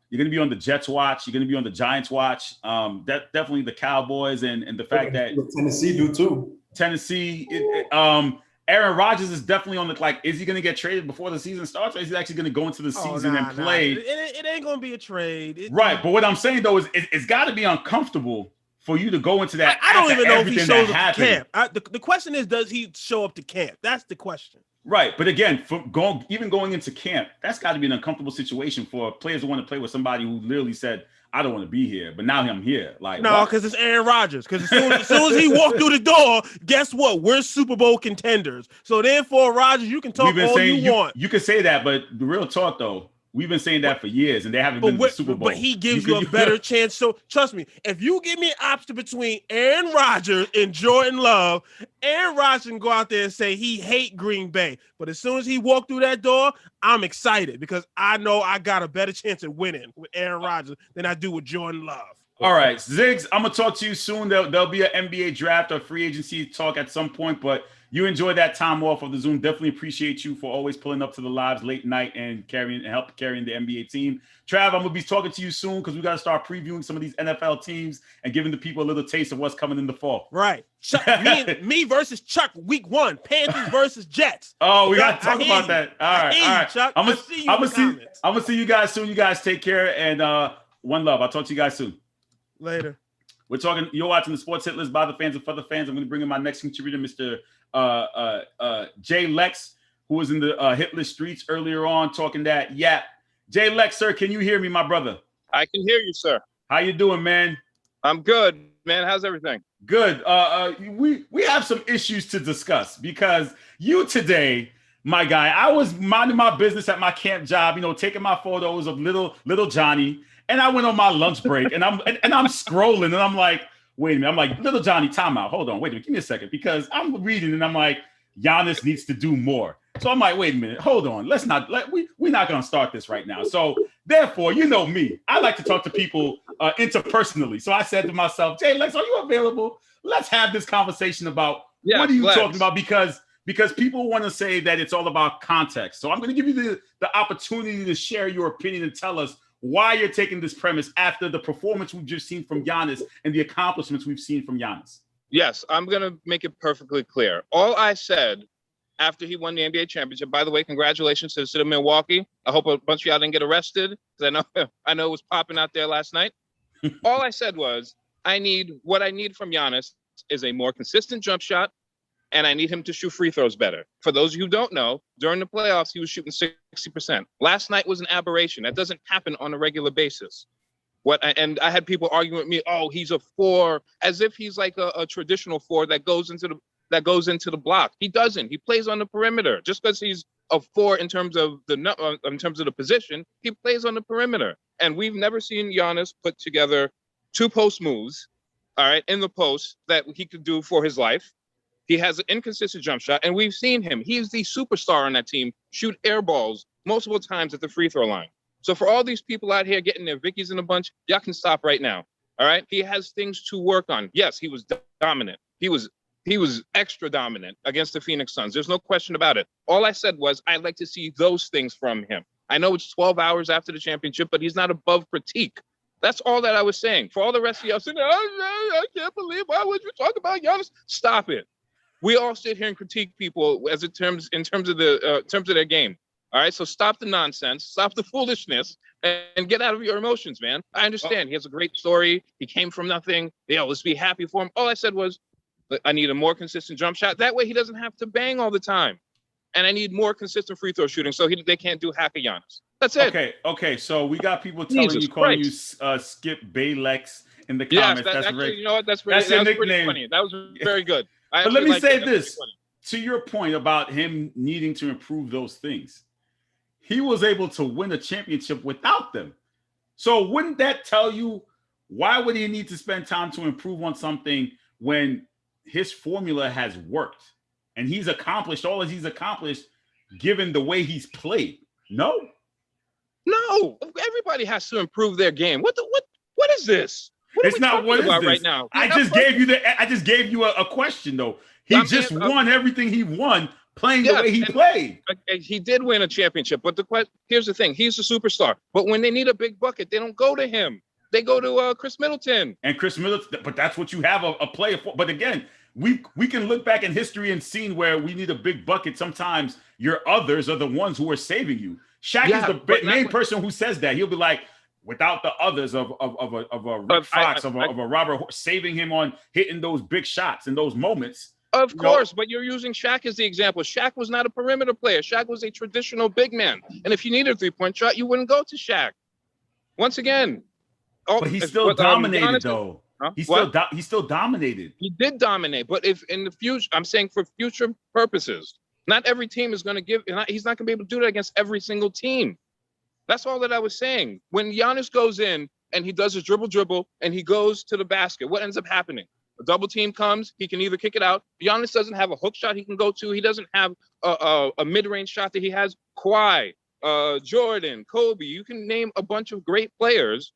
you're going to be on the Jets watch. You're going to be on the Giants watch. Definitely the Cowboys and the fact that
Tennessee do too.
Tennessee, Aaron Rodgers is definitely on the is he going to get traded before the season starts, or is he actually going to go into the season and play?
It ain't going to be a trade.
Right, but what I'm saying though is it's got to be uncomfortable for you to go into that.
I don't even know if he shows up to camp. The question is, does he show up to camp? That's the question.
Right, but again, going into camp, that's got to be an uncomfortable situation for players who want to play with somebody who literally said, "I don't want to be here," but now I'm here.
No, because it's Aaron Rodgers. Because as soon as he walked through the door, guess what? We're Super Bowl contenders. So therefore, Rodgers, you can talk all you want.
You can say that, but the real talk though. We've been saying that for years, and they haven't been to the Super Bowl.
But he gives you a better chance. So trust me, if you give me an option between Aaron Rodgers and Jordan Love, Aaron Rodgers can go out there and say he hate Green Bay. But as soon as he walked through that door, I'm excited because I know I got a better chance at winning with Aaron Rodgers than I do with Jordan Love.
All right, Ziggs, I'm going to talk to you soon. There'll be an NBA draft or free agency talk at some point, but you enjoy that time off of the Zoom. Definitely appreciate you for always pulling up to the lives late night and help carrying the NBA team. Trav, I'm going to be talking to you soon because we got to start previewing some of these NFL teams and giving the people a little taste of what's coming in the fall.
Right. Me versus Chuck, week 1. Panthers versus Jets.
Oh, we got to talk about that. All right.
Chuck.
I'm going to see you guys soon. You guys take care, and one love. I'll talk to you guys soon.
Later.
You're watching the Sports Hit List by the fans and for the fans. I'm going to bring in my next contributor, Mr. Jay Lex who was in the hit list streets earlier on talking that yap. Jay Lex, sir, can you hear me, my brother?
I can hear you, sir.
How you doing, man?
I'm good, man. How's everything?
Good. We have some issues to discuss because you today, my guy, I was minding my business at my camp job, taking my photos of little Johnny, and I went on my lunch break, and I'm scrolling, and I'm like, wait a minute, I'm like, little Johnny, timeout. Hold on, wait a minute, give me a second, because I'm reading, and I'm like, Giannis needs to do more. So I'm like, wait a minute, hold on. We're not going to start this right now. So therefore, you know me, I like to talk to people interpersonally. So I said to myself, Jay Lex, are you available? Let's have this conversation about what are you talking about? Because people want to say that it's all about context. So I'm going to give you the opportunity to share your opinion and tell us why you're taking this premise after the performance we've just seen from Giannis and the accomplishments we've seen from Giannis.
Yes, I'm going to make it perfectly clear. All I said after he won the NBA championship, by the way, congratulations to the city of Milwaukee. I hope a bunch of y'all didn't get arrested, because I know it was popping out there last night. All I said was, what I need from Giannis is a more consistent jump shot, and I need him to shoot free throws better. For those of you who don't know, during the playoffs, he was shooting 60%. Last night was an aberration. That doesn't happen on a regular basis. And I had people arguing with me, oh, he's a 4, as if he's like a traditional 4 that goes into the block. He doesn't. He plays on the perimeter. Just because he's a 4 in terms of the position, he plays on the perimeter. And we've never seen Giannis put together 2 post moves, all right, in the post that he could do for his life. He has an inconsistent jump shot, and we've seen him. He's the superstar on that team, shoot air balls multiple times at the free throw line. So for all these people out here getting their Vickies in a bunch, y'all can stop right now. All right. He has things to work on. Yes, he was dominant. He was extra dominant against the Phoenix Suns. There's no question about it. All I said was I'd like to see those things from him. I know it's 12 hours after the championship, but he's not above critique. That's all that I was saying. For all the rest of y'all saying, I can't believe, why would you talk about Giannis? Stop it. We all sit here and critique people in terms of their game. All right, so stop the nonsense, stop the foolishness, and get out of your emotions, man. I understand. He has a great story. He came from nothing. Let's be happy for him. All I said was, I need a more consistent jump shot. That way he doesn't have to bang all the time. And I need more consistent free throw shooting so they can't do hack a Giannis. That's it.
Okay. So we got people calling you Skip Baylex in the comments.
Yes, actually, you know what? That's your nickname. Pretty funny. That was very good.
But let me say this, to your point about him needing to improve those things. He was able to win a championship without them. So wouldn't that tell you why would he need to spend time to improve on something when his formula has worked and he's accomplished all that he's accomplished given the way he's played? No,
everybody has to improve their game. What is this?
It's not what is this
right now.
I just gave you a question though. He just won everything he won playing the way he played.
He did win a championship, but here's the thing: he's a superstar. But when they need a big bucket, they don't go to him. They go to Chris Middleton.
And Chris Middleton, but that's what you have a player for. But again, we can look back in history and seen where we need a big bucket. Sometimes your others are the ones who are saving you. Shaq is the main person who says that. He'll be like, without the others of a Rick Fox, of a Robert saving him on hitting those big shots in those moments.
Of course, but you're using Shaq as the example. Shaq was not a perimeter player. Shaq was a traditional big man. And if you needed a three-point shot, you wouldn't go to Shaq. Once again.
But he still dominated, though. Huh? He still dominated.
He did dominate. But if in the future, I'm saying for future purposes, not every team is going to he's not going to be able to do that against every single team. That's all that I was saying. When Giannis goes in and he does his dribble, and he goes to the basket, what ends up happening? A double team comes, he can either kick it out. Giannis doesn't have a hook shot he can go to. He doesn't have a mid-range shot that he has. Kawhi, Jordan, Kobe, you can name a bunch of great players,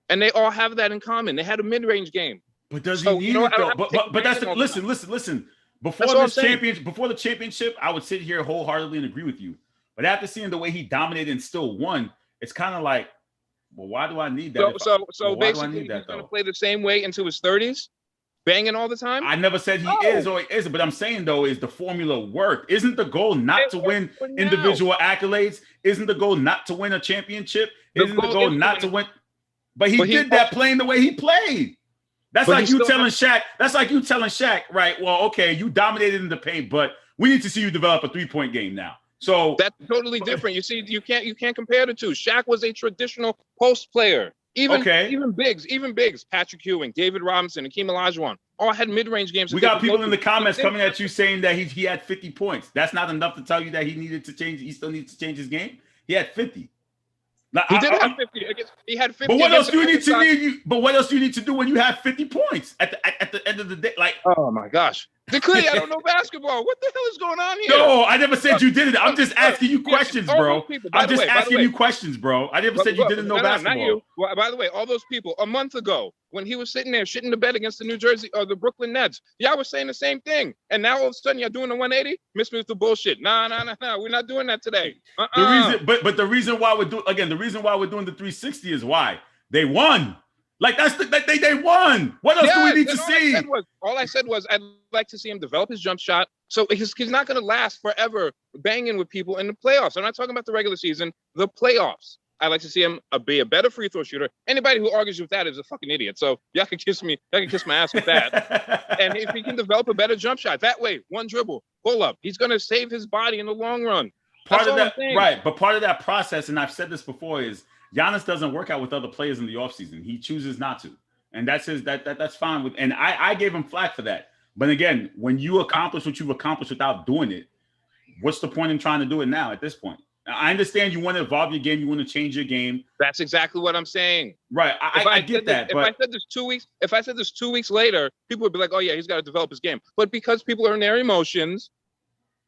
and they all have that in common. They had a mid-range game.
But does he need it though? But that's listen. Before the championship, I would sit here wholeheartedly and agree with you. But after seeing the way he dominated and still won, it's kind of like, well, why do I need that?
So basically, he's going to play the same way into his 30s? Banging all the time?
I never said he is or he isn't, but I'm saying though, is the formula work? Isn't the goal not to win individual accolades? Isn't the goal not to win a championship? Isn't the goal not to win? But he did that playing the way he played. That's like you telling Shaq. That's like you telling Shaq, right? Well, okay, you dominated in the paint, but We need to see you develop a 3-point game now. So
that's totally different. You see, you can't compare the two. Shaq was a traditional post player. Even bigs, Patrick Ewing, David Robinson, Hakeem Olajuwon, all had mid-range games.
We got people in the comments coming at you saying that he had 50 points. That's not enough to tell you that he needed to change. He still needs to change his game. He had 50. Now,
he did have 50. He had 50.
But what else do you need to do? But what else do you need to do when you have 50 points at the end of the day? Like,
oh my gosh. Clearly, I don't know basketball. What the hell is going on here?
No, I never said you did it. I'm just asking you questions, bro. I'm just asking you questions, bro. I never said you didn't know basketball.
Not you. Well, by the way, all those people, a month ago, when he was sitting there shitting the bed against the New Jersey or the Brooklyn Nets, y'all was saying the same thing. And now all of a sudden, y'all doing the 180? Miss me with the bullshit. No. We're not doing that today.
The reason why we're doing the 360 is why they won. Like they won. What else do we need to see?
All I said was I'd like to see him develop his jump shot. So he's not going to last forever banging with people in the playoffs. I'm not talking about the regular season, the playoffs. I'd like to see him be a better free throw shooter. Anybody who argues with that is a fucking idiot. So y'all can kiss my ass with that. And if he can develop a better jump shot, that way, one dribble, pull up, he's going to save his body in the long run.
Part of that process, and I've said this before, is Giannis doesn't work out with other players in the offseason. He chooses not to. And that's fine with, and I gave him flack for that. But again, when you accomplish what you've accomplished without doing it, what's the point in trying to do it now at this point? I understand you want to evolve your game, you want to change your game.
That's exactly what I'm saying.
Right. I get that.
If I said this 2 weeks later, people would be like, oh yeah, he's got to develop his game. But because people are in their emotions,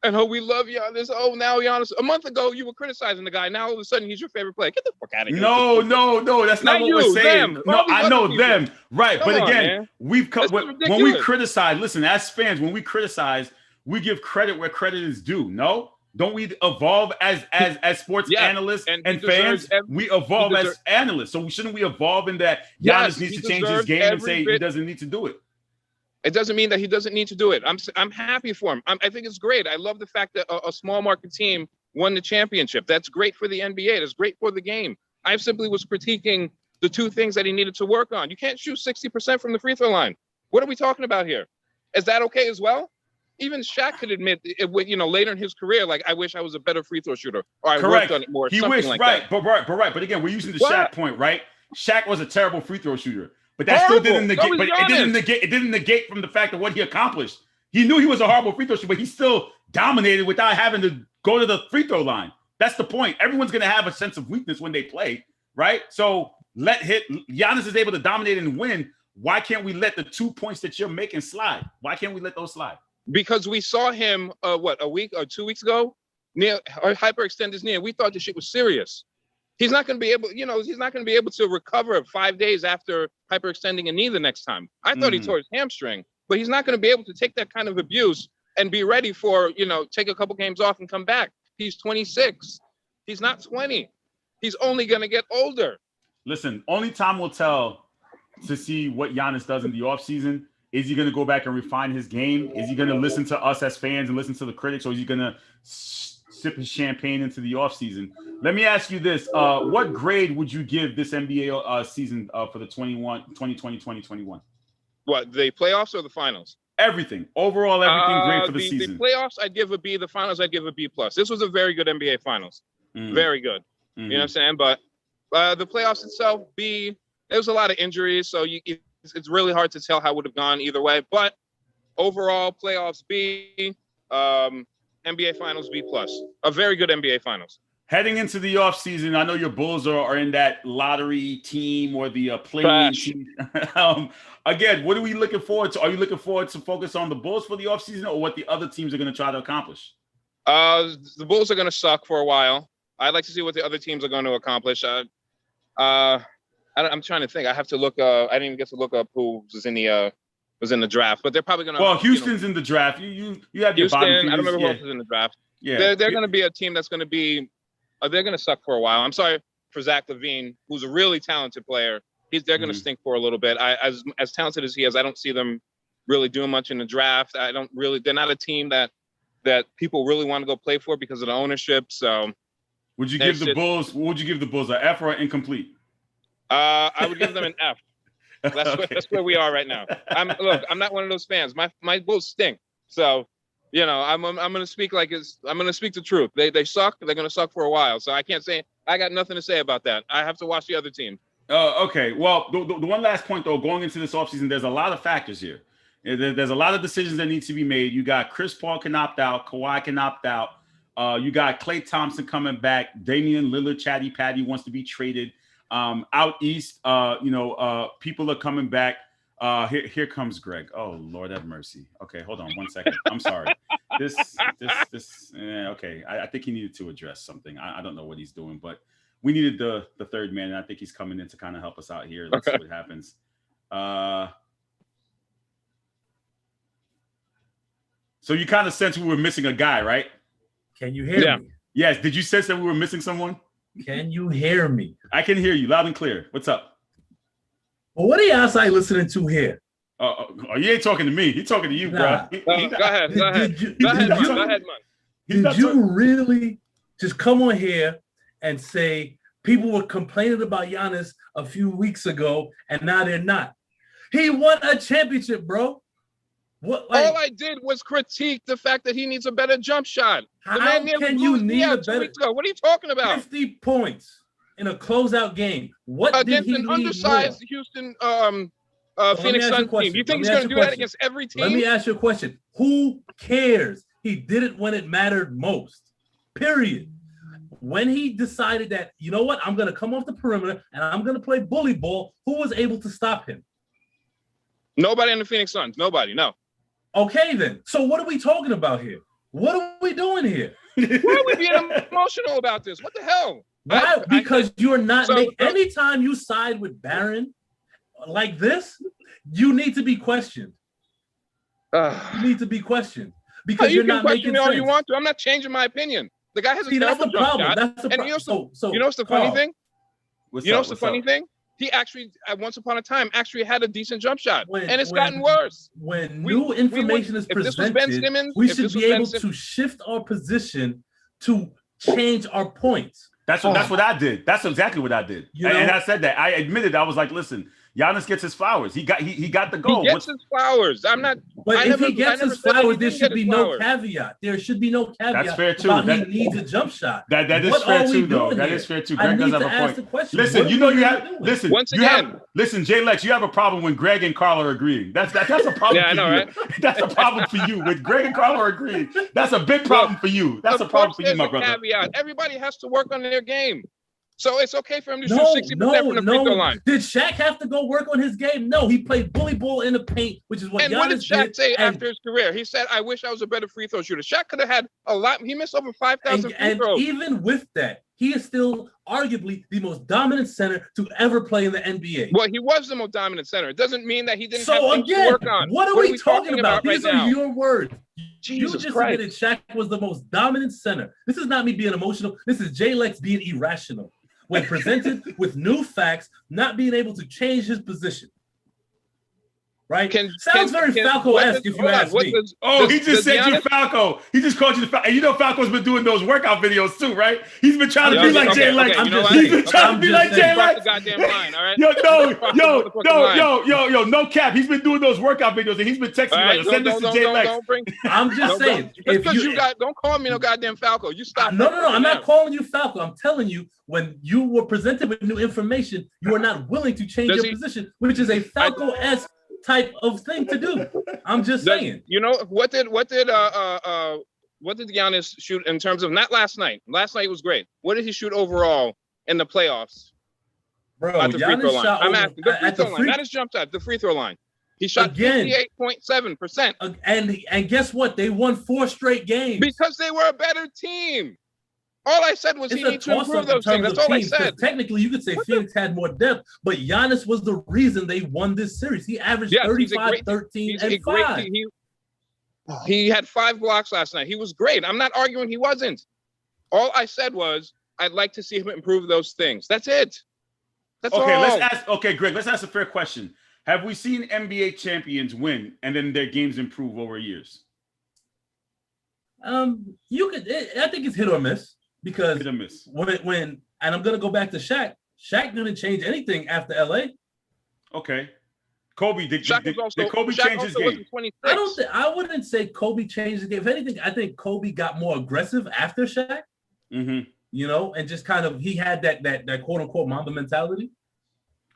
and we love Giannis. Oh, now Giannis. A month ago, you were criticizing the guy. Now all of a sudden, he's your favorite player. Get the fuck out of here.
No. That's not what we're saying.
Them.
No, I know them. Right.
Come
but
on,
again,
man.
when we criticize, listen, as fans, when we criticize, we give credit where credit is due. No? Don't we evolve as sports analysts and fans? We evolve as analysts. So shouldn't we evolve in that Giannis needs to change his game and say he doesn't need to do it?
It doesn't mean that he doesn't need to do it. I'm happy for him. I think it's great. I love the fact that a small market team won the championship. That's great for the NBA. That's great for the game. I simply was critiquing the two things that he needed to work on. You can't shoot 60% from the free throw line. What are we talking about here? Is that okay as well? Even Shaq could admit, later in his career, like, I wish I was a better free throw shooter, or I worked on it more.
He wished,
like that.
But again, we're using the Shaq point, right? Shaq was a terrible free throw shooter. But that still didn't negate. But it didn't negate from the fact of what he accomplished. He knew he was a horrible free throw shooter, but he still dominated without having to go to the free throw line. That's the point. Everyone's going to have a sense of weakness when they play, right? So Giannis is able to dominate and win. Why can't we let the 2 points that you're making slide? Why can't we let those slide?
Because we saw him, a week or 2 weeks ago, hyperextend his knee, and we thought the shit was serious. He's not going to be able, he's not going to be able to recover 5 days after hyperextending a knee the next time. I thought he tore his hamstring, but he's not going to be able to take that kind of abuse and be ready for, take a couple games off and come back. He's 26. He's not 20. He's only going to get older.
Listen, only time will tell to see what Giannis does in the offseason. Is he going to go back and refine his game? Is he going to listen to us as fans and listen to the critics, or is he going to sip his champagne into the offseason? Let me ask you this. What grade would you give this NBA season for the 2020-2021?
What, the playoffs or the finals?
Everything. Overall, everything great for the season.
The playoffs, I'd give a B. The finals, I'd give a B+. This was a very good NBA finals. Very good. You know what I'm saying? But the playoffs itself, B. There was a lot of injuries, so it's really hard to tell how it would have gone either way. But overall, playoffs, B. NBA Finals, B+. A very good NBA Finals.
Heading into the offseason, I know your Bulls are in that lottery team or the play-in team. Again, what are we looking forward to? Are you looking forward to focus on the Bulls for the offseason, or what the other teams are going to try to accomplish?
The Bulls are going to suck for a while. I'd like to see what the other teams are going to accomplish. I'm trying to think. I have to look. I didn't even get to look up who was in the draft, but they're probably going to.
Well, Houston's in the draft. You have your bottom teams.
I don't remember who else is in the draft.
Yeah,
they're going to be a team that's going to be. They're going to suck for a while. I'm sorry for Zach LaVine, who's a really talented player. They're going to stink for a little bit. As talented as he is, I don't see them really doing much in the draft. They're not a team that people really want to go play for because of the ownership. So,
would you give the Bulls? What would you give the Bulls, an F or an incomplete?
I would give them an F. That's where we are right now. I'm not one of those fans. My Bulls stink. So You know, I'm gonna speak like I'm gonna speak the truth. They suck. They're gonna suck for a while. So I can't say I got nothing to say about that. I have to watch the other team.
Okay. Well, the one last point though, going into this offseason, there's a lot of factors here. There's a lot of decisions that need to be made. You got Chris Paul can opt out, Kawhi can opt out. You got Klay Thompson coming back. Damian Lillard, Chatty Patty wants to be traded. Out east, people are coming back. Here comes Greg. Oh Lord have mercy. Okay, hold on 1 second. I'm sorry. Okay. I think he needed to address something. I don't know what he's doing, but we needed the third man, and I think he's coming in to kind of help us out here. Let's see what happens. So you kind of sense we were missing a guy, right?
Can you hear me?
Yes. Did you sense that we were missing someone?
Can you hear me?
I can hear you loud and clear. What's up?
Well, what are y'all listening to here?
You ain't talking to me. He's talking to you, bro.
Go ahead, man.
Did you really just come on here and say people were complaining about Giannis a few weeks ago and now they're not? He won a championship, bro. What?
All I did was critique the fact that he needs a better jump shot.
How can you need a better?
What are you talking about?
50 points in a closeout game. What
against
did he
an undersized
more?
Houston Phoenix Suns team? You think he's going to do that against every team?
Let me ask you a question. Who cares? He did it when it mattered most. Period. When he decided that, you know what, I'm going to come off the perimeter and I'm going to play bully ball, who was able to stop him?
Nobody in the Phoenix Suns. Nobody. No.
Okay, then. So what are we talking about here? What are we doing here?
Why are we being emotional about this? What the hell?
Why? Because you're not anytime you side with Barron like this, you need to be questioned. You need to be questioned because you're not making sense. You can question me
all you want to. I'm not changing my opinion. The guy has a terrible jump shot. And you know what's the funny thing? You know what's the funny thing? He actually, at once upon a time, actually had a decent jump shot, and it's gotten worse.
When new information is presented, we should be able to shift our position to change our points.
That's what I did. That's exactly what I did. And I said that. I admitted. I was like, listen, Giannis gets his flowers. He got the goal.
He gets his flowers. I'm not.
But if he gets his flowers, there should be no caveat. There should be no caveat.
That's fair too.
He needs a jump shot.
That is fair too, though. That is fair too. Greg does have a point. Listen, you know you have. Listen,
once again.
Listen, Jay Lex, you have a problem when Greg and Carl are agreeing. That's a problem.
Yeah, I know, right?
That's a problem for you. When Greg and Carl are agreeing, that's a big problem for you. That's a problem for you, my brother.
Caveat. Everybody has to work on their game. So it's okay for him to shoot 60% from the free throw line.
Did Shaq have to go work on his game? No, he played bully ball in the paint, which is what Giannis did.
And what did Shaq say after his career? He said, I wish I was a better free throw shooter. Shaq could have had a lot. He missed over 5,000 free throws.
And even with that, he is still arguably the most dominant center to ever play in the NBA.
Well, he was the most dominant center. It doesn't mean that he didn't have things
to
work on.
What are we talking about? These are your words.
Jesus
you just
Christ.
admitted Shaq was the most dominant center. This is not me being emotional. This is Jay Lex being irrational. When presented with new facts, not being able to change his position. Right? Sounds very Falco-esque if you ask me.
He just said you Falco. He just called you the Falco. And you know Falco's been doing those workout videos too, right? He's been trying to be like Jay Lex. He's been trying to be like Jay Lex. No cap. He's been doing those workout videos and he's been texting me like, send this to Jay Lex.
I'm just saying.
Don't call me no goddamn Falco. You stop.
No. I'm not calling you Falco. I'm telling you, when you were presented with new information, you are not willing to change your position, which is a Falco-esque type of thing to do. I'm just saying.
You know what did Giannis shoot in terms of not last night? Last night was great. What did he shoot overall in the playoffs?
Bro,
at the free throw line. I'm asking the free throw line. Not his jump shot. The free throw line. He shot 58.7%.
And guess what? They won 4 straight games
because they were a better team. All I said was he needs to improve those things. That's all I said.
Technically, you could say Phoenix had more depth, but Giannis was the reason they won this series. He averaged 35, 13, and 5.
He had 5 blocks last night. He was great. I'm not arguing he wasn't. All I said was I'd like to see him improve those things. That's it. That's all.
Greg, let's ask a fair question. Have we seen NBA champions win and then their games improve over years?
I think it's hit or miss. Because
hit or miss.
when and I'm gonna go back to Shaq. Shaq didn't change anything after LA.
Okay. Kobe, did
Shaq was also,
Kobe
Shaq
change his
also
game?
wasn't 26.
I wouldn't say Kobe changed the game. If anything, I think Kobe got more aggressive after Shaq.
Mm-hmm.
You know, and just kind of he had that quote unquote Mamba mentality.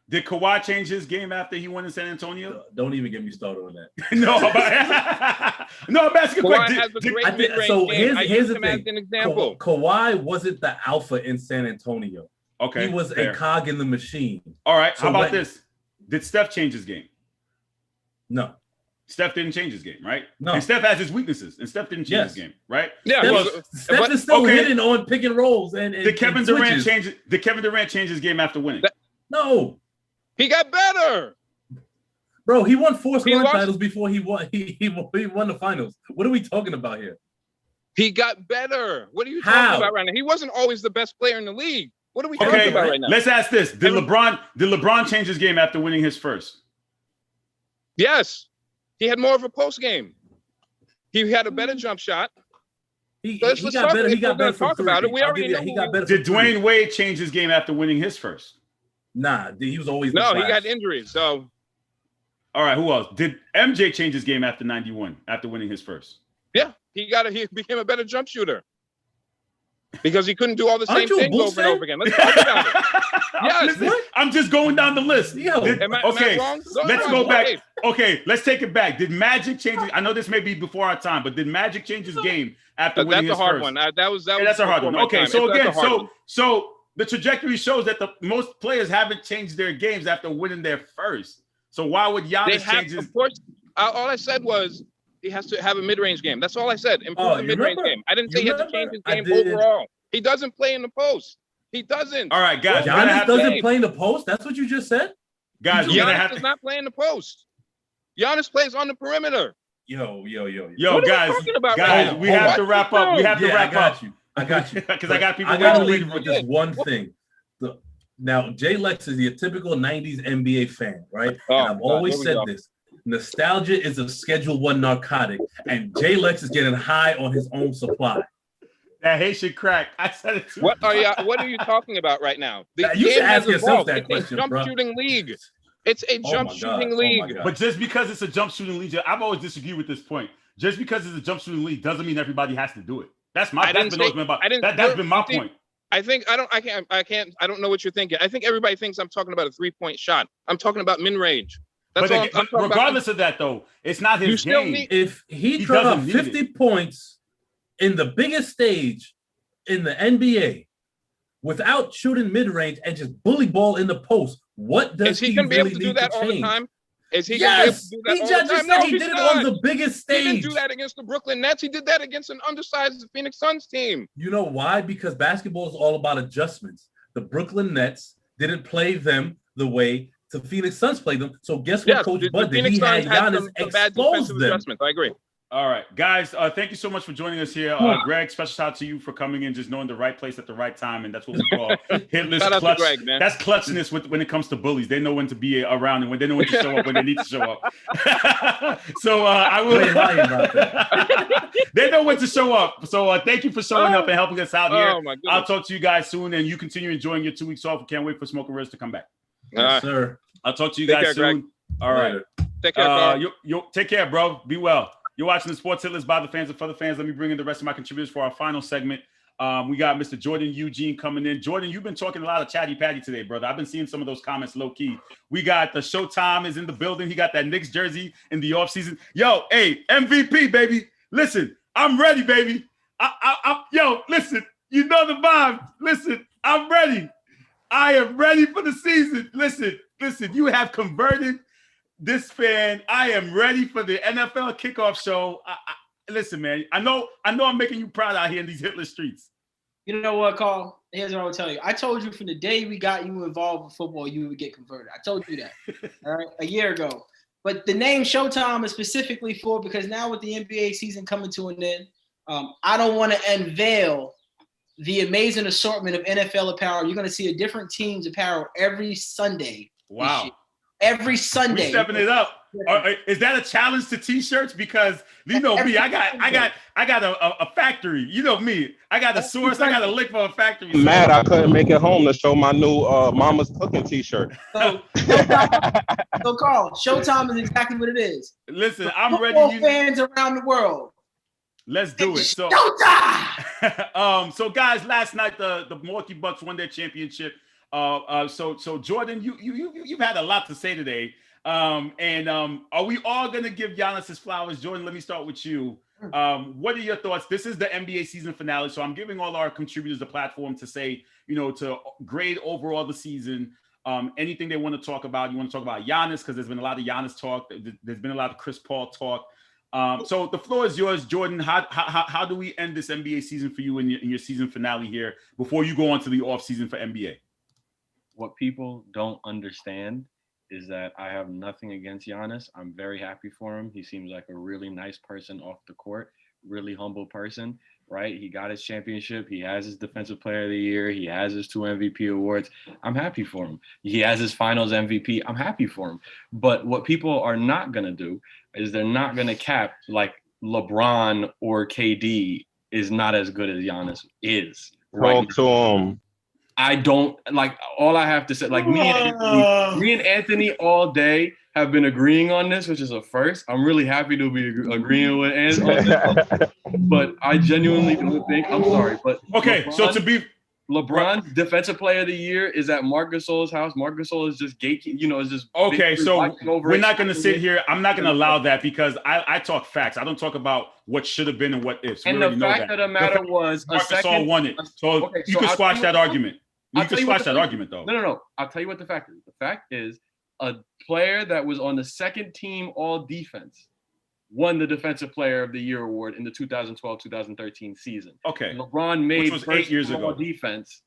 Did Kawhi change his game after he won in San Antonio?
Don't even get me started on that.
No, I'm asking a question.
Kawhi has a great mid-range game. I
Here's
use
the
him as
thing.
an example.
Kawhi wasn't the alpha in San Antonio.
Okay,
he was
fair.
a cog in the machine.
All right,
So
how about
when-
this? Did Steph change his game?
No.
Steph didn't change his game, right?
No.
And Steph has his weaknesses, and Steph didn't change
Yes.
his game, right?
Yeah,
Steph is still hitting on pick and rolls and
did Kevin Durant
switches.
change? Did Kevin Durant change his game after winning?
No,
he got better.
Bro, he won 4
He
scoring
lost-
titles before he won. He won the finals. What are we talking about here?
He got better. What are you
How?
talking about right now? He wasn't always the best player in the league. What are we talking
Okay,
about right now?
let's ask this: Did LeBron change his game after winning his first?
Yes, he had more of a post game. He had a better jump shot. Let's
got
talk,
better.
if
He got
we're gonna
better from
talk
three.
about it. We
I'll
already
give you
know
that. He
who
got
we-
better.
Did
from three.
Dwayne Wade change his game after winning his first?
Nah, he was always
No,
the
he
Flash.
got injuries. So
All right, who else? Did MJ change his game after 91, after winning his first?
yeah, he became a better jump shooter because he couldn't do all the same
Aren't you a
things
Bulls
over and
fan?
over again. Let's talk about it. Yes.
Listen, I'm just going down the list.
Yo,
Am I
okay,
wrong?
let's
wrong.
go back.
Wait.
Okay, let's take it back. Did Magic change it? I know this may be before our time, but did Magic change his game after winning
That's
his
a hard
first?
one. That was
Yeah, that's a hard
before
one.
my
Okay,
time.
so
That's a
again,
hard one.
so the trajectory shows that the most players haven't changed their games after winning their first. So why would
They
Giannis
have,
change his?
of course. All I said was he has to have a mid-range game. That's all I said. Improve the
you
mid-range
remember?
game. I didn't
You
say he had to
remember?
change his
I
game
did.
overall. He doesn't play in the post. He doesn't.
All right, guys, we're gonna
Giannis
have
doesn't
to,
play in the post. That's what you just said.
guys, we're gonna
Giannis
have
does
to.
not play in the post. Giannis plays on the perimeter.
Yo.
Yo,
What are we
guys,
talking about
guys,
right now?
we have
What
to
you
wrap up. We
doing?
have to
Yeah,
wrap
I got
up
you. I got you.
because I got people.
I gotta
waiting
leave
for
with
this.
this one thing. Now, Jay Lex is your typical '90s NBA fan, right?
Oh,
and I've
God,
always
here we
said
go.
this: nostalgia is a Schedule I narcotic, and Jay Lex is getting high on his own supply.
That Haitian crack. I said it too.
What are you talking about right now? The
You should
game has
ask yourself
evolved.
that
It's
question,
a jump
bro.
shooting league. It's a
Oh
jump
my God.
shooting
Oh my
league.
God.
But just because it's a jump shooting league, I've always disagreed with this point. Just because it's a jump shooting league doesn't mean everybody has to do it. That's my.
I
That's
didn't
been,
say-
always been about.
I didn't-
That's been my
see,
point.
I think I don't know what you're thinking. I think everybody thinks I'm talking about a 3-point shot. I'm talking about mid-range. That's
But,
all I'm talking about.
regardless of that, though, it's not
You
his
still
game.
need-
If he
He
drove up
doesn't need
50 points in the biggest stage in the NBA without shooting mid-range and just bully ball in the post, what does
Is he
he
going to be
really
able to do
need
that
to
all the
change?
time? Is he going to be able to
Yes,
do that
he
all
just
the time?
said
No,
he
he's
did it
not.
on the biggest
He didn't
stage.
do that against the Brooklyn Nets. He did that against an undersized Phoenix Suns team.
You know why? Because basketball is all about adjustments. The Brooklyn Nets didn't play them the way the Phoenix Suns played them. So guess what,
Yes,
Coach
the
Bud did?
Phoenix
He had
Suns had
Giannis
some bad
expose
defensive
them.
adjustments. I agree.
All right, guys. Thank you so much for joining us here, Greg. Special shout out to you for coming in, just knowing the right place at the right time, and that's what we call hitless
Shout out to
clutch.
Greg, man.
That's clutchness when it comes to bullies. They know when to be around and when they know when to show up when they need to show up. So I will.
Wait, lying about that.
They know when to show up. So thank you for showing up and helping us out here.
Oh, my goodness.
I'll talk to you guys soon, and you continue enjoying your 2 weeks off. We can't wait for Smoking Reds to come back.
Yes, sir.
I'll talk to you
Take
guys
care,
soon.
Greg.
All right.
Later.
Take care, Carl.
You take care, bro. Be well. You're watching the Sports Hit List by the fans and for the fans. Let me bring in the rest of my contributors for our final segment. We got Mr. Jordan Eugene coming in. Jordan, you've been talking a lot of chatty patty today, brother. I've been seeing some of those comments low key. We got the Showtime is in the building. He got that Knicks jersey in the offseason. Yo, hey, MVP, baby. Listen, I'm ready, baby. Yo, listen, you know the vibe. Listen, I'm ready. I am ready for the season. Listen, you have converted this fan. I am ready for the NFL kickoff show. Listen, man, I know I'm making you proud out here in these hitless streets.
You know what, Carl? Here's what I'll tell you. I told you from the day we got you involved with football, you would get converted. I told you that, all right, a year ago. But the name Showtime is specifically for because now with the NBA season coming to an end, I don't want to unveil the amazing assortment of NFL apparel. You're going to see a different team's apparel every Sunday.
Wow.
every Sunday.
We stepping it up. Is that a challenge to T-shirts? Because you know me, I got a factory. You know me, I got a source. I got a lick for a factory.
I'm mad I couldn't make it home to show my new Mama's Cooking T-shirt.
So Carl, Showtime is exactly what it is.
Listen, I'm
Football
ready.
Fans around the world.
Let's do it. So,
Showtime!
So guys, last night the Milwaukee Bucks won their championship. So Jordan, you've had a lot to say today. Are we all gonna give Giannis his flowers? Jordan, let me start with you. What are your thoughts? This is the NBA season finale, so I'm giving all our contributors the platform to say, to grade overall the season. Anything they want to talk about. You want to talk about Giannis because there's been a lot of Giannis talk. There's been a lot of Chris Paul talk. So the floor is yours, Jordan. How do we end this NBA season for you in your season finale here before you go on to the off season for NBA?
What people don't understand is that I have nothing against Giannis. I'm very happy for him. He seems like a really nice person off the court, really humble person, right? He got his championship. He has his Defensive Player of the Year. He has his 2 MVP awards. I'm happy for him. He has his Finals MVP. I'm happy for him. But what people are not going to do is they're not going to cap like LeBron or KD is not as good as Giannis is. Right?
Talk to him.
I don't like all I have to say. Like me and Anthony all day have been agreeing on this, which is a first. I'm really happy to be agreeing with Anthony on this, but I genuinely don't think. I'm sorry, but
okay.
LeBron,
So to be
LeBron's Defensive Player of the Year is at Marc Gasol's house. Marc Gasol is just is just
okay. So we're not going to sit
it.
here. I'm not going to allow that because I talk facts. I don't talk about what should have been and what ifs.
And the fact of the matter was,
Marc Gasol won it. So you can squash that argument. You can squash that argument, though.
No. I'll tell you what the fact is. The fact is a player that was on the second team all defense won the Defensive Player of the Year award in the 2012-2013 season.
Okay.
LeBron made
which was 8 years ago
defense,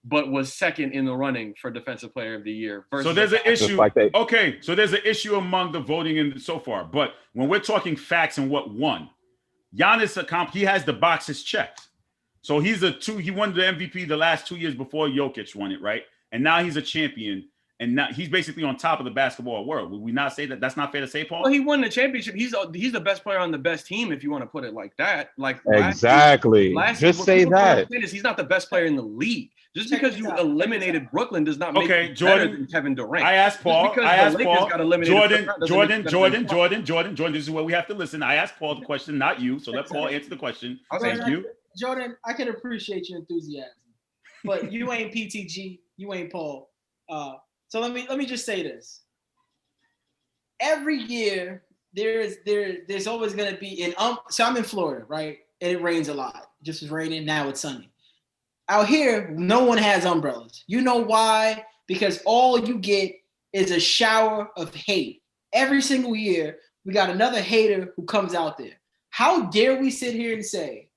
but was second in the running for Defensive Player of the Year.
So there's an issue. Okay, so there's an issue among the voting in so far. But when we're talking facts and what won, Giannis, he has the boxes checked. So he won the MVP the last 2 years before Jokic won it, right? And now he's a champion, and now he's basically on top of the basketball world. Would we not say that? That's not fair to say, Paul?
Well, he won the championship. He's the best player on the best team, if you want to put it like that. Like
exactly. Just say that.
He's not the best player in the league. Just because you eliminated Brooklyn does not make you
Jordan,
better than Kevin Durant.
I asked Paul. Jordan.
Jordan.
This is where we have to listen. I asked Paul the question, not you. So let Paul answer the question. Thank you.
Jordan, I can appreciate your enthusiasm, but you ain't PTG, you ain't Paul. So let me just say this. Every year there's always gonna be so I'm in Florida, right? And it rains a lot. Just was raining, now it's sunny. Out here, no one has umbrellas. You know why? Because all you get is a shower of hate. Every single year, we got another hater who comes out there. How dare we sit here and say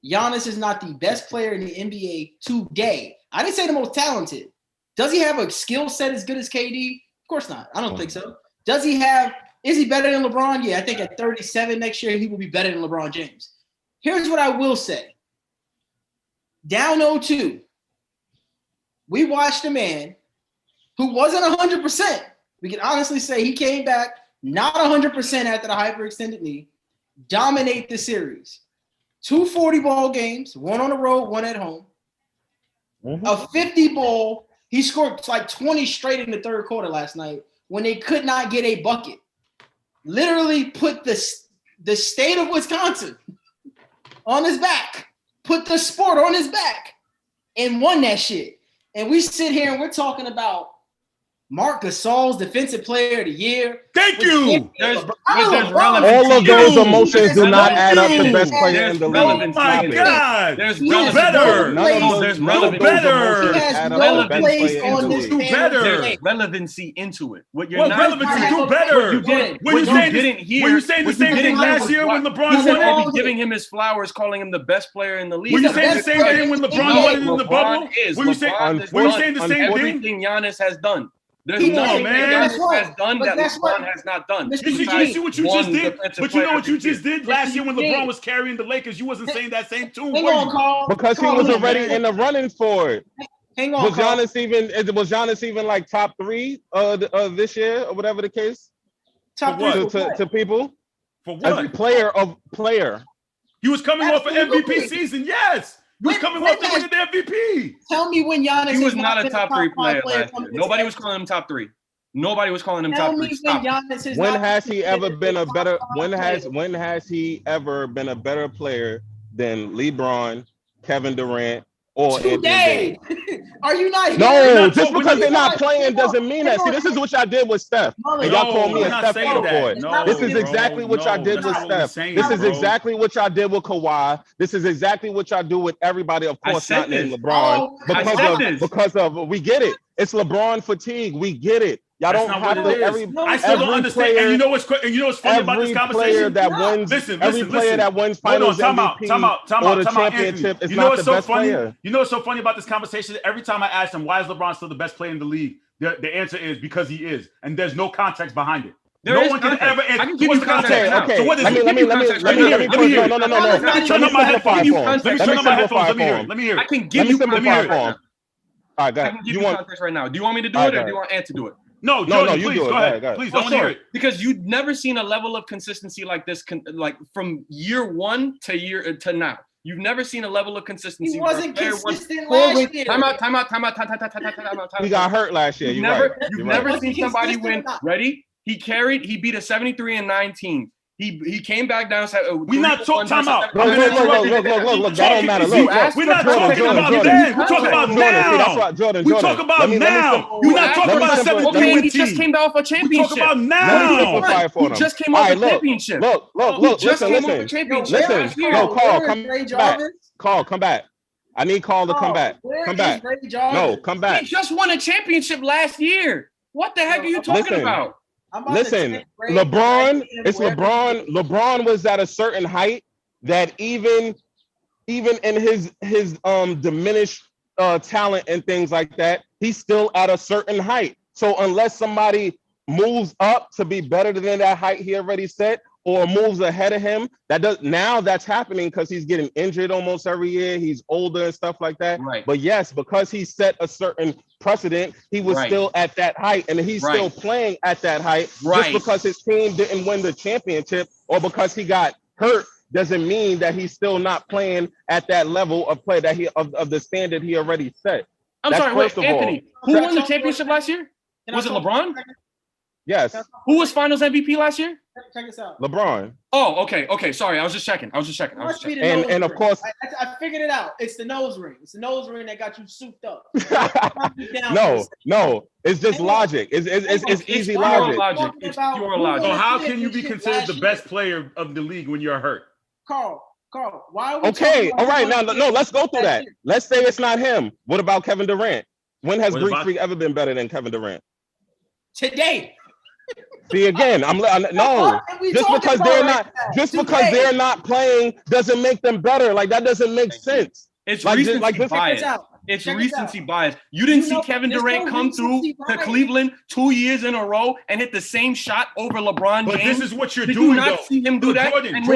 Giannis is not the best player in the NBA today? I didn't say the most talented. Does he have a skill set as good as KD? Of course not. I don't think so. Is he better than LeBron? Yeah, I think at 37 next year, he will be better than LeBron James. Here's what I will say. Down 0-2, we watched a man who wasn't 100%. We can honestly say he came back not 100% after the hyperextended knee, dominate the series. 2 40-ball games, one on the road, one at home. A 50-ball, he scored like 20 straight in the third quarter last night when they could not get a bucket. Literally put the state of Wisconsin on his back, put the sport on his back, and won that shit. And we sit here and we're talking about Marc Gasol's Defensive Player of the Year.
Thank you.
All of those emotions do not add up to best player in the league.
Oh my God!
There's
do better.
There's relevancy into it. What you're not
relevancy? Do better.
Were you
saying the same thing last year when LeBron won it?
Giving him his flowers, calling him the best player in the league.
Were you saying the same thing when LeBron won it in the bubble? Were you saying the same thing?
Everything Giannis has done. There's
Come on, man.
Giannis has done that LeBron has not done.
You see what you just did? But you know what you just did last year when LeBron was carrying the Lakers? You wasn't saying that same tune.
Because he was already in the running for it.
Hang on,
Was
Carl.
Giannis even like top 3 this year or whatever the case?
Top 3
to people
for
as
what?
a player.
He was coming off an
Absolutely.
MVP season. Yes, he was coming off the winning the MVP.
Tell me when Giannis
He was
has
not a
been
top 3 player
five
last year. Nobody was calling him top 3. Nobody was calling him
Tell
top 3.
me
Stop.
when Giannis has
When
not
has
been
he ever been a better?
top
When
five
has he ever been a better player than LeBron, Kevin Durant, or Anthony
today?
Davis?
Are you not?
No, just because they're not playing doesn't mean that. See, this is what y'all did with Steph, and y'all call me a Steph hater for it. This is exactly what y'all did with Steph. This is exactly what y'all did with Kawhi. This is exactly what y'all do with everybody. Of course, not named LeBron, because of we get it. It's LeBron fatigue. We get it. Y'all
That's
don't
not
have
what
to.
it is. I still don't understand. And you know what's funny about this conversation?
Every player that wins Finals MVP or the championship is not the best player.
You know what's so funny about this conversation? Every time I ask them, why is LeBron still the best player in the league? The answer is because he is, and there's no context behind it.
There is context. I can give you context now.
So what is it?
Let me hear it. No.
Let me turn on my headphones.
Let
me hear it.
I can give you context.
All right, go
I
ahead.
can give you context right now. Do you want me to do
All
it
right,
or do you want Ant to do it?
No, Jordan, please, go ahead. Please, I want to hear it.
Because you've never seen a level of consistency like this, like from year 1 to now. You've never seen a level of consistency.
He wasn't consistent last year.
Time out.
He got hurt last year.
You've never seen somebody win. Ready? He beat a 73-19. He came back down.
We're not talking about.
Look. That don't matter. Look.
We're not talking about then. We're talking about now.
Jordan.
We talk about now. We're not talking about 73
Okay,
win
he just came off a championship.
We talk about now.
He just came off a championship.
Look. Listen. No, Carl, come back. I need Carl to come back. Come back. No, come back.
He just won a championship last year. What the heck are you talking about?
Listen, LeBron was at a certain height that even in his diminished talent and things like that, he's still at a certain height. So unless somebody moves up to be better than that height he already set, or moves ahead of him, that's happening because he's getting injured almost every year. He's older and stuff like that.
Right.
But yes, because he set a certain precedent, he was still at that height, and he's still playing at that height. Just because his team didn't win the championship or because he got hurt doesn't mean that he's still not playing at that level of play that of the standard he already set.
I'm sorry, wait, Anthony. Who won the championship last year? Was it LeBron?
Yes.
Who was Finals MVP last year?
Check this out.
LeBron.
Oh, okay. Sorry, I was just checking.
And of course,
I figured it out. It's the nose ring. It's the nose ring that got you souped up.
No. It's just logic. It's easy logic.
It's pure logic.
So how can you be considered the best player of the league when you're hurt?
Carl, why are we
okay, all right, now let's go through that. Let's say it's not him. What about Kevin Durant? When has Greek Freak ever been better than Kevin Durant?
Today.
See again, no. Just because they're not playing doesn't make them better. Like that doesn't make sense.
It's recency bias. It's recency bias. You didn't see Kevin Durant come through to Cleveland 2 years in a row and hit the same shot over LeBron James.
But this is what you're
doing.
Did you
not see him do that?
Jordan.
Did you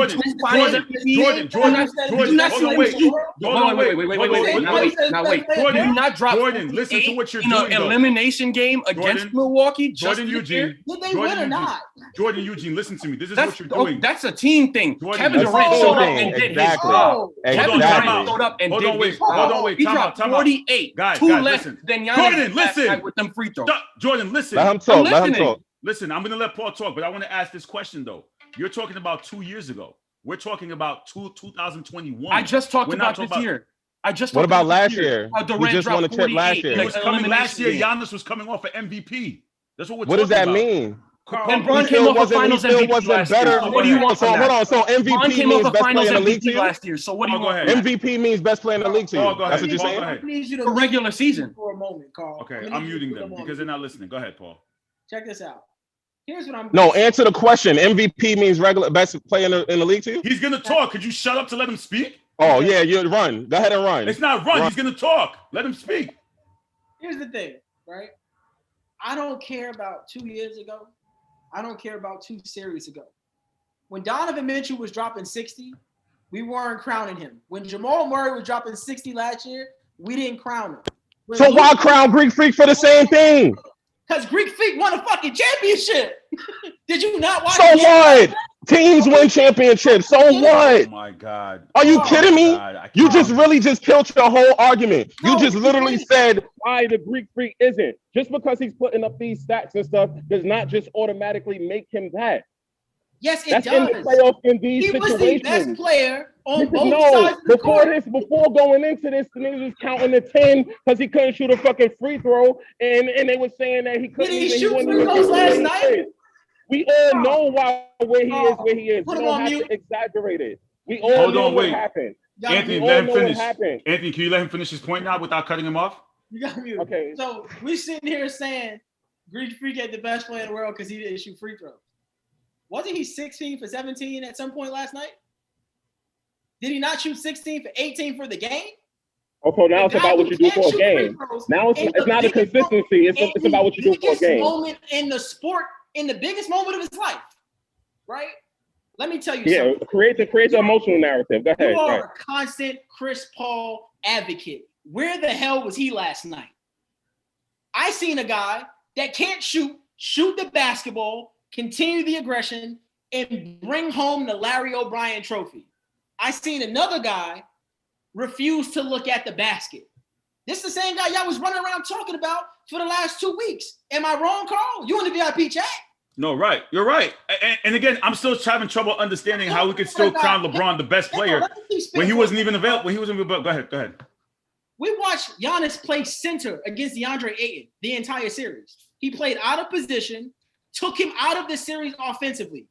not drop
Jordan, listen to what you're doing.
In an elimination game against Milwaukee?
Jordan Eugene.
Did they win or not?
Jordan Eugene, listen to me. This is what you're doing.
That's a team thing. Kevin Durant showed up and did his job. Kevin Durant showed up and did his job. He dropped 48. Two less than Giannis.
Jordan, listen.
With them free throws.
Jordan, listen.
Let him talk.
Listen, I'm going to let Paul talk, but I want to ask this question, though. You're talking about 2 years ago. We're talking about 2021.
I just talked about this year.
What about last year?
Durant
just won a chip last year.
He was coming last year. Giannis was coming off an MVP. That's what we're talking about.
What does that mean?
LeBron came off a Finals MVP last year. So what do you want from that?
Hold on. So MVP means best player in the league to you?
Last year. So what do you want?
MVP means best player in the league to you. That's what you're saying?
I need you to
for regular season.
For a moment, Carl.
Okay, I'm muting them because they're not listening. Go ahead, Paul.
Check this out. Here's what I'm.
No, answer the question. MVP means regular best player in the league to you?
He's gonna talk. Could you shut up to let him speak?
Oh yeah, you run. Go ahead and run.
It's not run. He's gonna talk. Let him speak.
Here's the thing, right? I don't care about 2 years ago. I don't care about 2 series ago. When Donovan Mitchell was dropping 60, we weren't crowning him. When Jamal Murray was dropping 60 last year, we didn't crown him.
So why crown Greek Freak for the same thing?
Because Greek Freak won a fucking championship. Did you not watch?
So what? Teams win championships. So what?
Oh my God.
Are you kidding me?
God,
You just really just killed your whole argument. You just literally said why the Greek Freak isn't. Just because he's putting up these stats and stuff does not just automatically make him that.
Yes, it
That's
does.
in the playoff in these
He
situations.
was the best player on both
No,
sides of the court.
before going into this, the niggas was counting the 10 because he couldn't shoot a fucking free throw, and they were saying that he couldn't.
Did he
even-
shoot
wouldn't
free
even
throws
get
last
where
night?
he is. We all know where he is. Where he is.
Put
We
him
don't
on
have
mute.
to exaggerate it. We all
Hold
know
on,
what
wait.
happened.
Anthony,
We all
let him
know what
finish.
happened.
Anthony, can you let him finish his point now without cutting him off?
You got me.
Okay.
So we sitting here saying Greek Freak ain't the best player in the world because he didn't shoot free throws. Wasn't he 16 for 17 at some point last night? Did he not shoot 16 for 18 for the game?
Okay, now it's about what you do for a game. Now it's not a consistency. It's about what you do for a
Biggest
game.
moment in the sport, in the biggest moment of his life, right? Let me tell you
Yeah,
something.
create the emotional narrative. Go ahead.
You are
Right.
a constant Chris Paul advocate. Where the hell was he last night? I seen a guy that can't shoot the basketball, continue the aggression, and bring home the Larry O'Brien trophy. I seen another guy refuse to look at the basket. This is the same guy y'all was running around talking about for the last 2 weeks. Am I wrong, Carl? You in the VIP chat?
No, right. You're right. And again, I'm still having trouble understanding how we could still crown LeBron the best player when he wasn't even available. When he wasn't available. Go ahead.
We watched Giannis play center against DeAndre Ayton the entire series. He played out of position, took him out of the series offensively.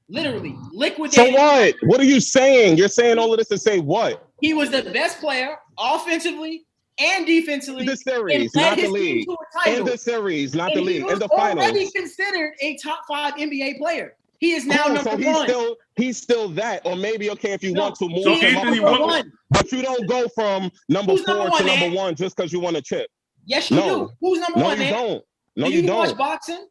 Literally liquidated.
So what? What are you saying? You're saying all of this to say what?
He was the best player offensively and defensively
In the series,
and led
not the
his team
league.
to a title.
In the series, not
And
the
he
league.
was
In the
already
finals.
considered a top 5 NBA player. He is now
Cool,
number
so
one.
he's still that, or maybe if you want to move
So
him
Anthony,
up, but you don't go from number
Who's
4
number
to
one,
number
Ant?
1 just because you want a chip.
Yes, you do. Who's number
No,
one?
you
Ant?
don't. No,
Do
you
watch
don't.
boxing?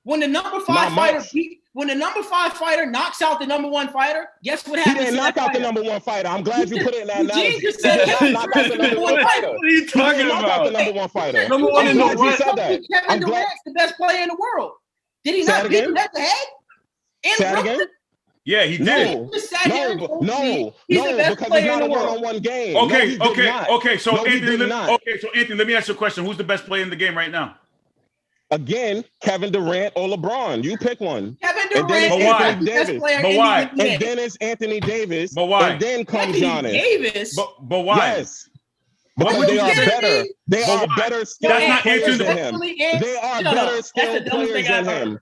When the number
Not
5 fighter
much.
when the number 5 fighter knocks out the number 1 fighter, guess what
He
happens?
didn't
to
knock
that
out the
fighter?
number 1 fighter. I'm glad you put it in that
Eugene
analogy.
just said
He did not knock out the number 1 fighter.
What are you
He
talking
didn't knock out the
about?
number 1 fighter.
Number one
I'm
in the
glad you
what?
said that.
Kevin
I'm glad.
Durant's the best player in the world. Did he
Say
not
that
beat
again?
him head to head? In
Say that
Brooklyn?
again?
Yeah, he did.
No,
Just sat here and told me
no,
he's the best
because
player
it's
in
not
the
a
world.
one-on-one game. No,
Okay,
he did not.
okay. So
No, he
Anthony,
did not.
let me ask you a question. Who's the best player in the game right now?
Again, Kevin Durant or LeBron. You pick one.
Kevin
And then
Durant
it's
But why?
Anthony
is the best
Davis.
player
But
in
why?
the NBA.
And then it's Anthony Davis.
But why?
And then comes
Anthony
Giannis.
Davis.
But why?
Yes. Because
would
they
you
are
say?
better. They
But
are
why?
better
That's
skilled
not
players
answering
than
the-
him.
Respectfully, Ant,
They are
shut
better
up. That's the
skilled
dumbest
players
thing I've
than
heard.
him.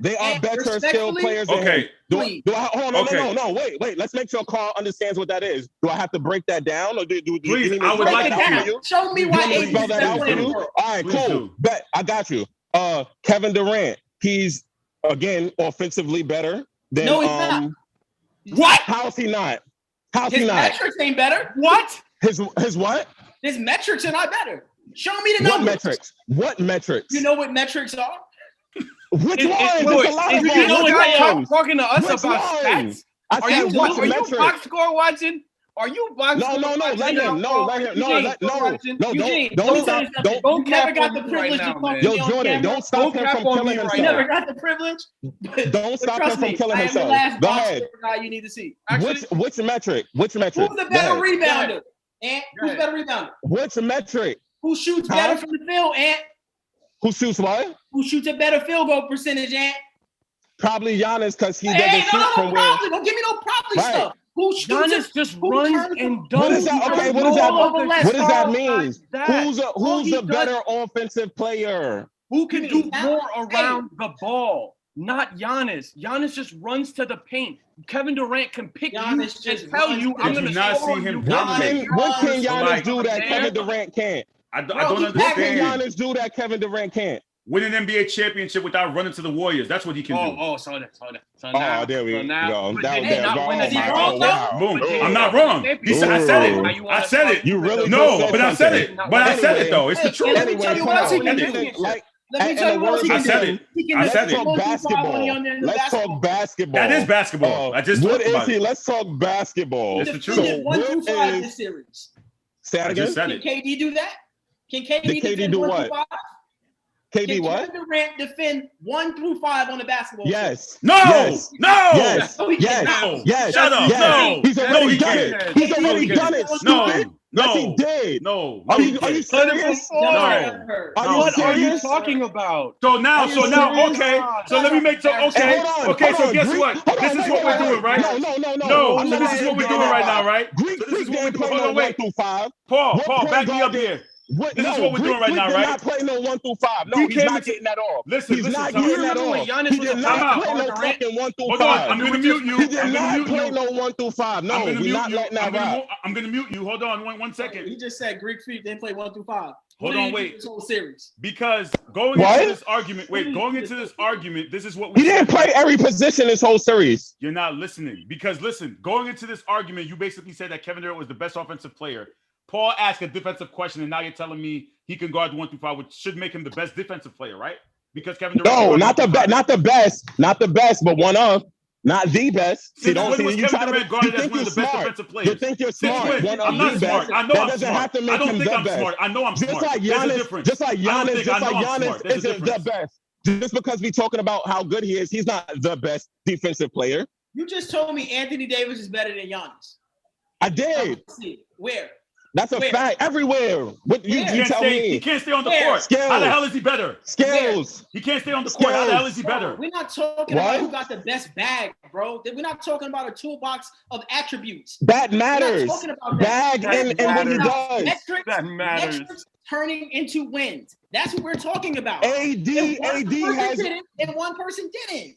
They are
Ant,
better skilled
respectfully,
players than
Okay.
him. Do I hold on,
Okay.
no, wait. Let's make sure Carl understands what that is. Do I have to break that down, or do you
Please,
need me
I
to
would
spell
like
that
it
out
down.
for you?
Show me
You
why
want me to
Aiden
spell
is the
that
best
out
player
for
in the
you?
world.
All right,
Please
cool.
do.
Bet I got you. Kevin Durant. He's again offensively better than.
No, he's not.
What?
How's he not? How's
His
he not?
metrics ain't better.
What?
His what?
His metrics are not better. Show me the
What
numbers.
metrics? What metrics?
You know what metrics are?
Which ones?
Wait,
There's a lot of
you
them.
know
Which
what
ones?
talking to us
Which
about
ones?
stats?
I
Are
said
you
which
box
metrics?
score watching? Are you box
No,
score
let
watching
him.
now,
No,
Carl?
let him. No,
Eugene,
Eugene,
don't
let me
stop.
tell you something.
Don't
You never
cap
got
on
the
me
privilege
right
to
now,
talk
man.
to
Yo,
me on
Jordan,
camera.
don't stop
Don't
him
cap
from
on
killing
me right
You
himself.
never got the privilege.
Don't
But
stop
trust
him from
me,
killing
I am the
himself.
last
Go
box
ahead.
score guy you need to see.
Which metric? Which metric?
Who's the
Go
better
ahead.
rebounder? Ant,
Go
who's
ahead.
better rebounder?
Which metric?
Who shoots
Huh?
better from the field, Ant?
Who shoots what?
Who shoots a better field goal percentage, Ant?
Probably Giannis, because he
Hey,
doesn't shoot
no,
from where.
probably. Don't give me no probably
Right.
stuff. Who shoots
Giannis
it?
just
Who
runs
turns
and
the-
What is
dunks.
that? Okay,
He
what
does
does that?
all of
What does that
Carl,
mean?
that.
Who's
All he
the
does-
better offensive player?
Who can
You
do
mean
more
talent?
around the ball? Not Giannis. Giannis just runs to the paint. Kevin Durant can pick
Giannis
you
just
and tell
runs
you,
to
I'm
the
going to
paint. Did you not
score
see him
you.
dominate?
What can Giannis
like,
do that
there.
Kevin Durant can't?
I don't
Bro, he
What can
understand.
Giannis do that Kevin Durant can't?
Win an NBA championship without running to the Warriors. That's what he can do.
So
Oh,
now,
there we
so now,
go.
but
That
did
was
he
there.
not
Go.
win
Oh
a
my
championship?
God! Wow.
Boom.
But did
I'm
he
not
win a
wrong.
championship?
I said
Ooh.
it. I said it.
You really
No,
just said
but I said
something.
it. But I said it though. It's the
Hey,
truth.
let me tell you what else he can do.
Like,
Let me
and
tell
the
you what else
words
he can
I said
do.
it.
He can
I
make
said
the
it.
Talk
1-2-5 on
basketball.
the
Let's
basketball.
talk basketball.
That is basketball. I just
what
talked
is
about
he?
it.
Let's talk basketball.
It's the truth.
Defended
So what
1-5
is-
this series.
Say that
I
again.
just said
Can
it.
KD do that? Can KD
Did KD
defend
do
1
what?
through 5?
KD
Can
what?
Kevin Durant defend 1 through 5 on the basketball court?
Yes.
No!
Yes.
No!
Yes.
No, he
Yes.
cannot.
Yes.
Shut up.
Yes.
No.
He's
No,
already
he
done
can't.
it. He's already
No,
done it.
No.
Stupid.
No.
Yes, he did.
No.
Are you
Done it
serious?
before.
No.
Are you
What are you
serious?
talking about?
So now,
serious?
okay. So let me make so okay.
Hey, hold on,
Okay,
hold
so
on,
guess
Greek.
what?
Hold
This
on,
is
wait,
what
wait,
we're doing,
wait.
right?
No.
No,
I'm
so
not
this is what we're
gonna
doing
do
right
that.
now, right?
Greek
So this is what we're
didn't
doing.
play
Hold
no
on,
1
wait.
through 5.
Paul,
What point
back me
guard
up
did-
here.
What,
This
no,
is what we're
Greek,
doing right now,
Greek
right?
did not play no 1 through 5. No,
He
he's
came
not
into-
getting that off.
Listen,
He's not
tell me.
getting that
Remember when
off.
Giannis
He
was
did
a
not
timeout.
play no
Durant?
fucking 1 through
Hold
5.
on, I'm gonna mute you.
He did
I'm gonna
not
mute
play
you.
no 1 through 5. No,
I'm gonna
we're
mute
not
you.
letting that rap.
I'm gonna mute you. Hold on, one second.
He just said Greek Freak didn't play 1 through 5.
Hold
What
on,
did he
wait.
do this whole series?
Because going
What?
into this argument, this is what we
He didn't
said,
play
right?
every position this whole series.
You're not listening. Because listen, going into this argument, you basically said that Kevin Durant was the best offensive player. Paul asked a defensive question, and now you're telling me he can guard 1 through 5, which should make him the best defensive player, right? Because Kevin Durant.
No,
can
not the
guard 1 through
best,
5.
not the best, but one of, not the best.
Since
don't
when
see
was
you
Kevin
try to.
Durant
You
guarded as
think
one
you're
of the best
smart.
defensive players?
You think you're
Since
smart.
when?
One of
I'm not
the
smart.
best.
I know
That
I'm
doesn't
smart.
have to make
I don't
him
think
the
I'm
best.
smart. I know I'm
Just
smart.
like
There's a
Giannis,
difference.
just like
I don't
Giannis,
think
just
I know
like
I'm smart.
Giannis
There's a
isn't the
difference.
best. Just because we talking about how good he is, he's not the best defensive player.
You just told me Anthony Davis is better than Giannis.
I did.
See, where?
That's a fact. Everywhere. What you tell me?
He can't stay on the
Where?
court.
Skills.
How the hell is he better?
Skills.
He can't stay on the court. How the hell is he
Bro,
better?
we're not talking
What?
about who got the best bag, bro. We're not talking about a toolbox of attributes.
That
We're
matters.
not talking about that.
Bag
We're
and what
talking
he
about
does.
Metrics,
That matters.
metrics turning into wins. That's what we're talking about.
AD has
did it, and one person didn't.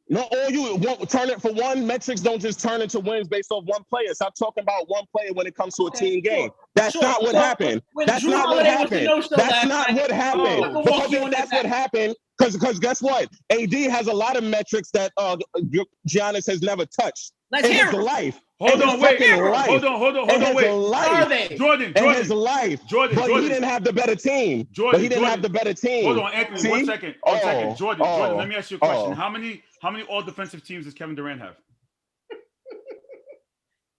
no. All you won't turn it for one. Metrics don't just turn into wins based off one player. Stop talking about one player when it comes to a team game. That's
Sure.
not what
So,
happened.
when
That's
Drew
not what
Holiday was the
happened.
no-show
That's
last
not
night,
what happened.
I can walk
Because
you
if
on
that's
that
what
back.
happened, because guess what? AD has a lot of metrics that Giannis has never touched
Let's
in
hear
his
it.
life.
Hold
In his
on, wait.
fucking life.
Hold on,
In his
wait.
life.
Are they?
Jordan.
In his life. But he didn't have the better team. But he didn't have the better team.
Hold on, Anthony.
See?
1 second. Jordan, let me ask you a question. How many all defensive teams does Kevin Durant have?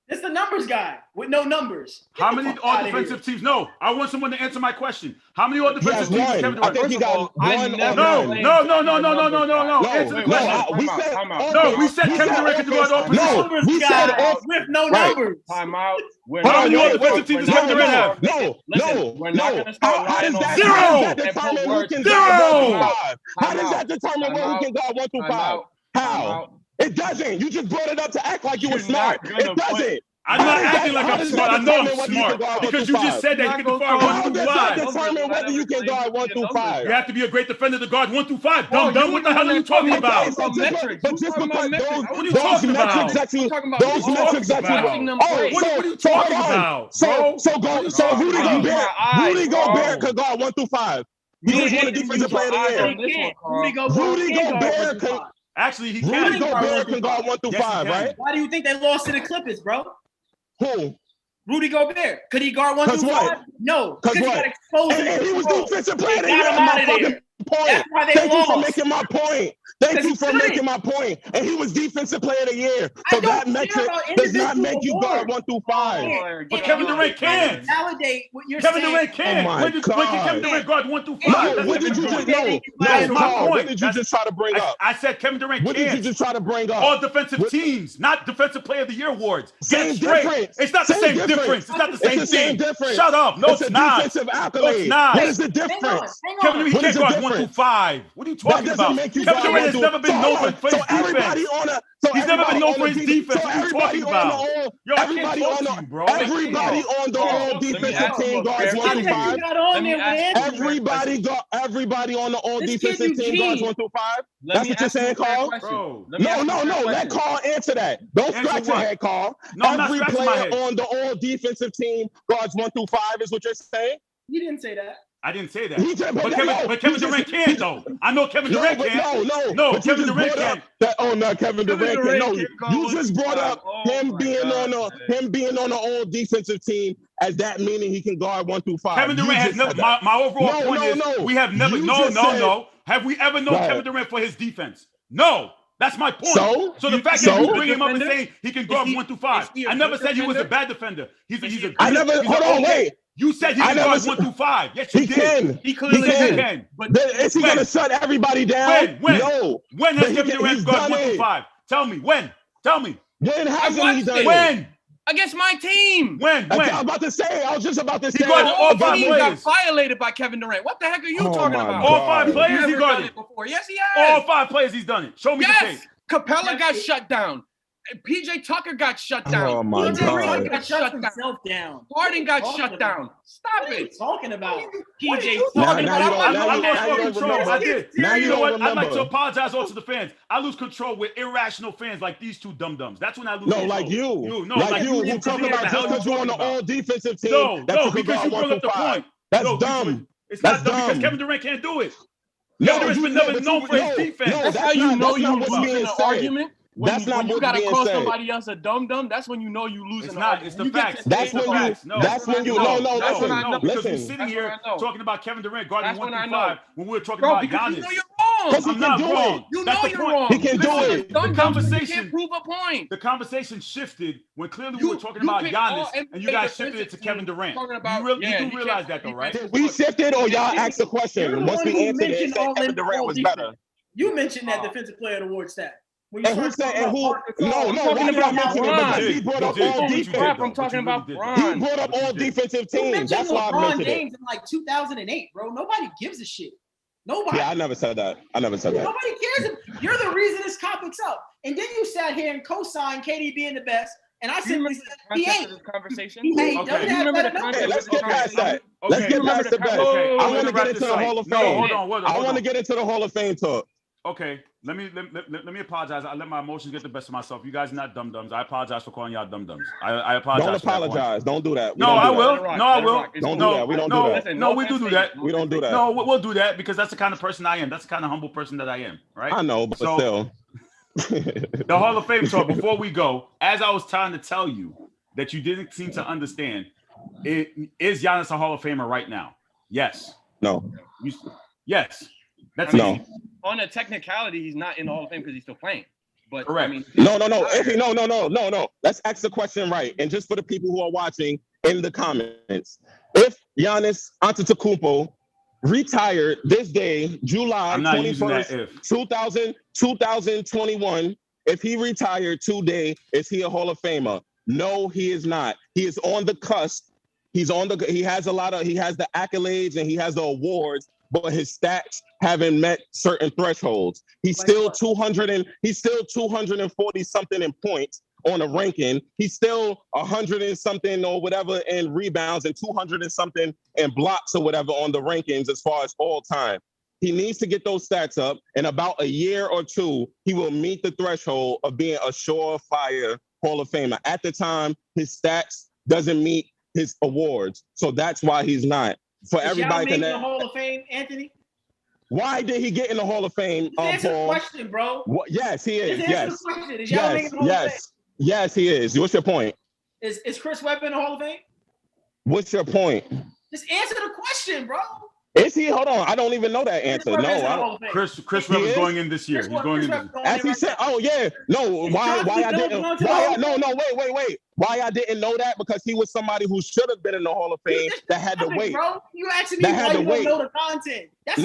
It's the numbers guy with no numbers.
How many all defensive teams? No, I want someone to answer my question. How many all defensive teams does Kevin Durant?
I think he got one or
No. Answer the question.
We said
No, we said Kevin Durant can guard all positions.
No, we said off
with no
right.
numbers.
Time out.
How many all defensive teams does Kevin Durant have?
No. How does that
Zero.
determine who can
Zero.
guard 1 through 5? How does that determine who can guard 1 through 5? How? It doesn't. You just brought it up to act like you were smart. It doesn't.
I'm not acting like I'm smart. I know I'm smart because you just said that you can guard 1 through 5.
How does that determine whether you can guard 1 through 5?
You have to be a great defender to guard 1 through 5. Dumb. What the hell are you talking about?
But just because
What are you
those
talking about?
metrics that you, those metrics that you,
What are you talking about?
So Rudy Gobert could guard 1 through 5. He was one of the defensive player of the year. Rudy Gobert can.
Actually, he
Rudy
can.
Gobert can guard 1 through 5, right?
Why do you think they lost to the Clippers, bro?
Who?
Rudy Gobert. Could he guard 1 through 5? No.
Because
he
what?
got exposed.
And he was defensive player of the year.
Got him out of
My
there.
fucking point.
That's why they
Thank you for
lost.
making my point. Thank you for making my point. And he was defensive player of the year. So that metric does not make you guard 1 through 5.
But Kevin Durant can.
Validate what you're
Kevin
saying.
Durant can.
Oh my
When can Kevin Durant guard 1 through 5?
No, what did you just know?
That's my point.
What did you just try to bring up?
I said Kevin Durant
What
can.
did you just try to bring up?
All defensive teams, not defensive player of the year awards.
Same
Get straight.
difference.
It's not the same
Same
difference. It's not the same
It's the same
thing.
difference.
Shut up. No,
It's
it's
a
not.
defensive
No,
accolade.
it's not.
What is the difference?
Kevin Durant, he
What
can't
is the
guard 1 through
difference?
5. What are you
That
talking
doesn't
about?
make you
Kevin
guard
Durant
1
has
through.
never been known for his
So everybody
defense.
on a.
He's never been known for his defense.
So
What are you talking about? Yo, I can't
everybody
talk
on
to
the
you, bro.
everybody on the all defensive team guards 1 through 5. Everybody on the all defensive team guards 1 through 5. That's what you're saying, Carl? No. Let Carl answer that. Don't scratch your head, Carl.
No, I'm not
Every
scratching my
player
head.
on the all defensive team guards 1 through 5 is what you're saying.
You didn't say that.
I didn't say that.
He just-
But Kevin Durant can, though. I know Kevin Durant can.
No,
No, Kevin Durant can.
Kevin Durant can. No, you just brought up him being on the all defensive team as that meaning he can guard 1 through 5.
Kevin Durant has never. My overall point is we have never. No. Have we ever known Kevin Durant for his defense? No. That's my point. So the fact that you bring him up and saying he can guard 1 through 5, I never said he was a bad defender. He's a
I never. Hold on, wait.
You said he can guard 1 through 5. Yes, you did.
He clearly can. But is he going to shut everybody down?
When?
No.
When has Kevin Durant guarded 1 through 5? Tell me when. Tell me.
When hasn't he done it?
When?
Against my team.
When?
I was about to say. I was just about to say.
He guarded all 5
team
players.
got violated by Kevin Durant. What the heck are you talking about?
All 5 players he guarded.
Before. Yes, he has.
All 5 players he's done it. Show me the tape.
Capella got shut down. PJ Tucker got shut down.
Oh my God.
Got shut down. Harden got shut down. Stop it.
Talking about PJ
Tucker. I lost control. I did. You know what? I'd like to apologize also to the fans. I lose control with irrational fans like these two dum-dums. That's when I lose control.
Like you.
Like
you. You talk about just because you're on the all-defensive team.
No, because you brought up the point.
That's dumb.
It's not dumb because Kevin Durant can't do it. Kevin Durant's been never known for his defense.
That's how you know you're losing an argument.
That's not
when you
gotta
call somebody else a dum-dum, that's when you know you losing.
It's not. It's the facts.
That's when you. That's when you. No.
Because
Listen.
we're sitting here talking about Kevin Durant guarding 1 through 5 when we're talking
Bro,
about Giannis.
You know you're wrong.
I'm not wrong.
You
That's
know
the
you're
point.
wrong.
He can do it.
The conversation.
You can't prove a point.
The conversation shifted when clearly we were talking about Giannis, and you guys shifted it to Kevin Durant. You do realize that, though, right?
Did we shifted, or y'all asked the question? Once we answered it, said Kevin Durant was better.
You mentioned that Defensive Player of the Award stat.
And who said? And who? No. Why did I mention it? Because he brought up all defense.
I'm talking about Bron.
He brought up all defensive teams. That's why I mentioned
James in like 2008, bro. Nobody gives a shit. Nobody.
Yeah, I never said that.
Nobody cares. You're the reason this topic's up. And then you sat here and co-signed KD being the best. And I simply said he ain't.
Conversation.
Let's get past that. Let's get past the bet. I want to get into the Hall of Fame. I want to get into the Hall of Fame talk.
Okay, let me apologize. I let my emotions get the best of myself. You guys are not dum-dums. I apologize for calling y'all dum-dums. I apologize.
Don't apologize. Don't do that.
No, I will.
Don't do that. We don't do that.
No, we do that.
We don't do that.
No, we'll do that because that's the kind of person I am. That's the kind of humble person that I am, right?
I know, but still.
The Hall of Fame talk, before we go, as I was trying to tell you that you didn't seem to understand, is Giannis a Hall of Famer right now? Yes.
No.
Yes. That's
no.
On a technicality, he's not in the Hall of Fame because he's still playing. But
correct.
I mean,
no. No. Let's ask the question right. And just for the people who are watching in the comments, if Giannis Antetokounmpo retired this day, July 21st, 2021, if he retired today, is he a Hall of Famer? No, he is not. He is on the cusp. He has the accolades and he has the awards, but his stats haven't met certain thresholds. He's still 240 something in points on a ranking. He's still 100 and something or whatever in rebounds and 200 and something in blocks or whatever on the rankings as far as all time. He needs to get those stats up. In about a year or two, he will meet the threshold of being a surefire Hall of Famer. At the time, his stats doesn't meet his awards. So that's why he's not. For everybody
in the Hall of Fame, Anthony?
Why did he get in the Hall of Fame?
Answer the question, bro.
Yes, he is.
Yes.
Yes, he is. What's your point?
Is Chris Webber in the Hall of Fame?
What's your point?
Just answer the question, bro.
Is he? Hold on. I don't even know that answer. No, I don't.
Chris Webber's going in this year. He's going in this year.
As he said, oh yeah. No, why I didn't wait. Why I didn't know that? Because he was somebody who should have been in the Hall of Fame that had to wait.
Bro, you asking me why you don't know the content. That's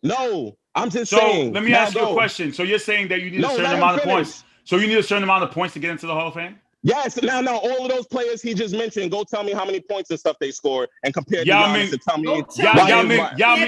No. I'm just
saying.
saying.
Let me ask you a question. So you're saying that you need a certain amount of points. So you need a certain amount of points to get into the Hall of Fame?
Yes. Now, all of those players he just mentioned, go tell me how many points and stuff they scored and compare to Giannis to tell me.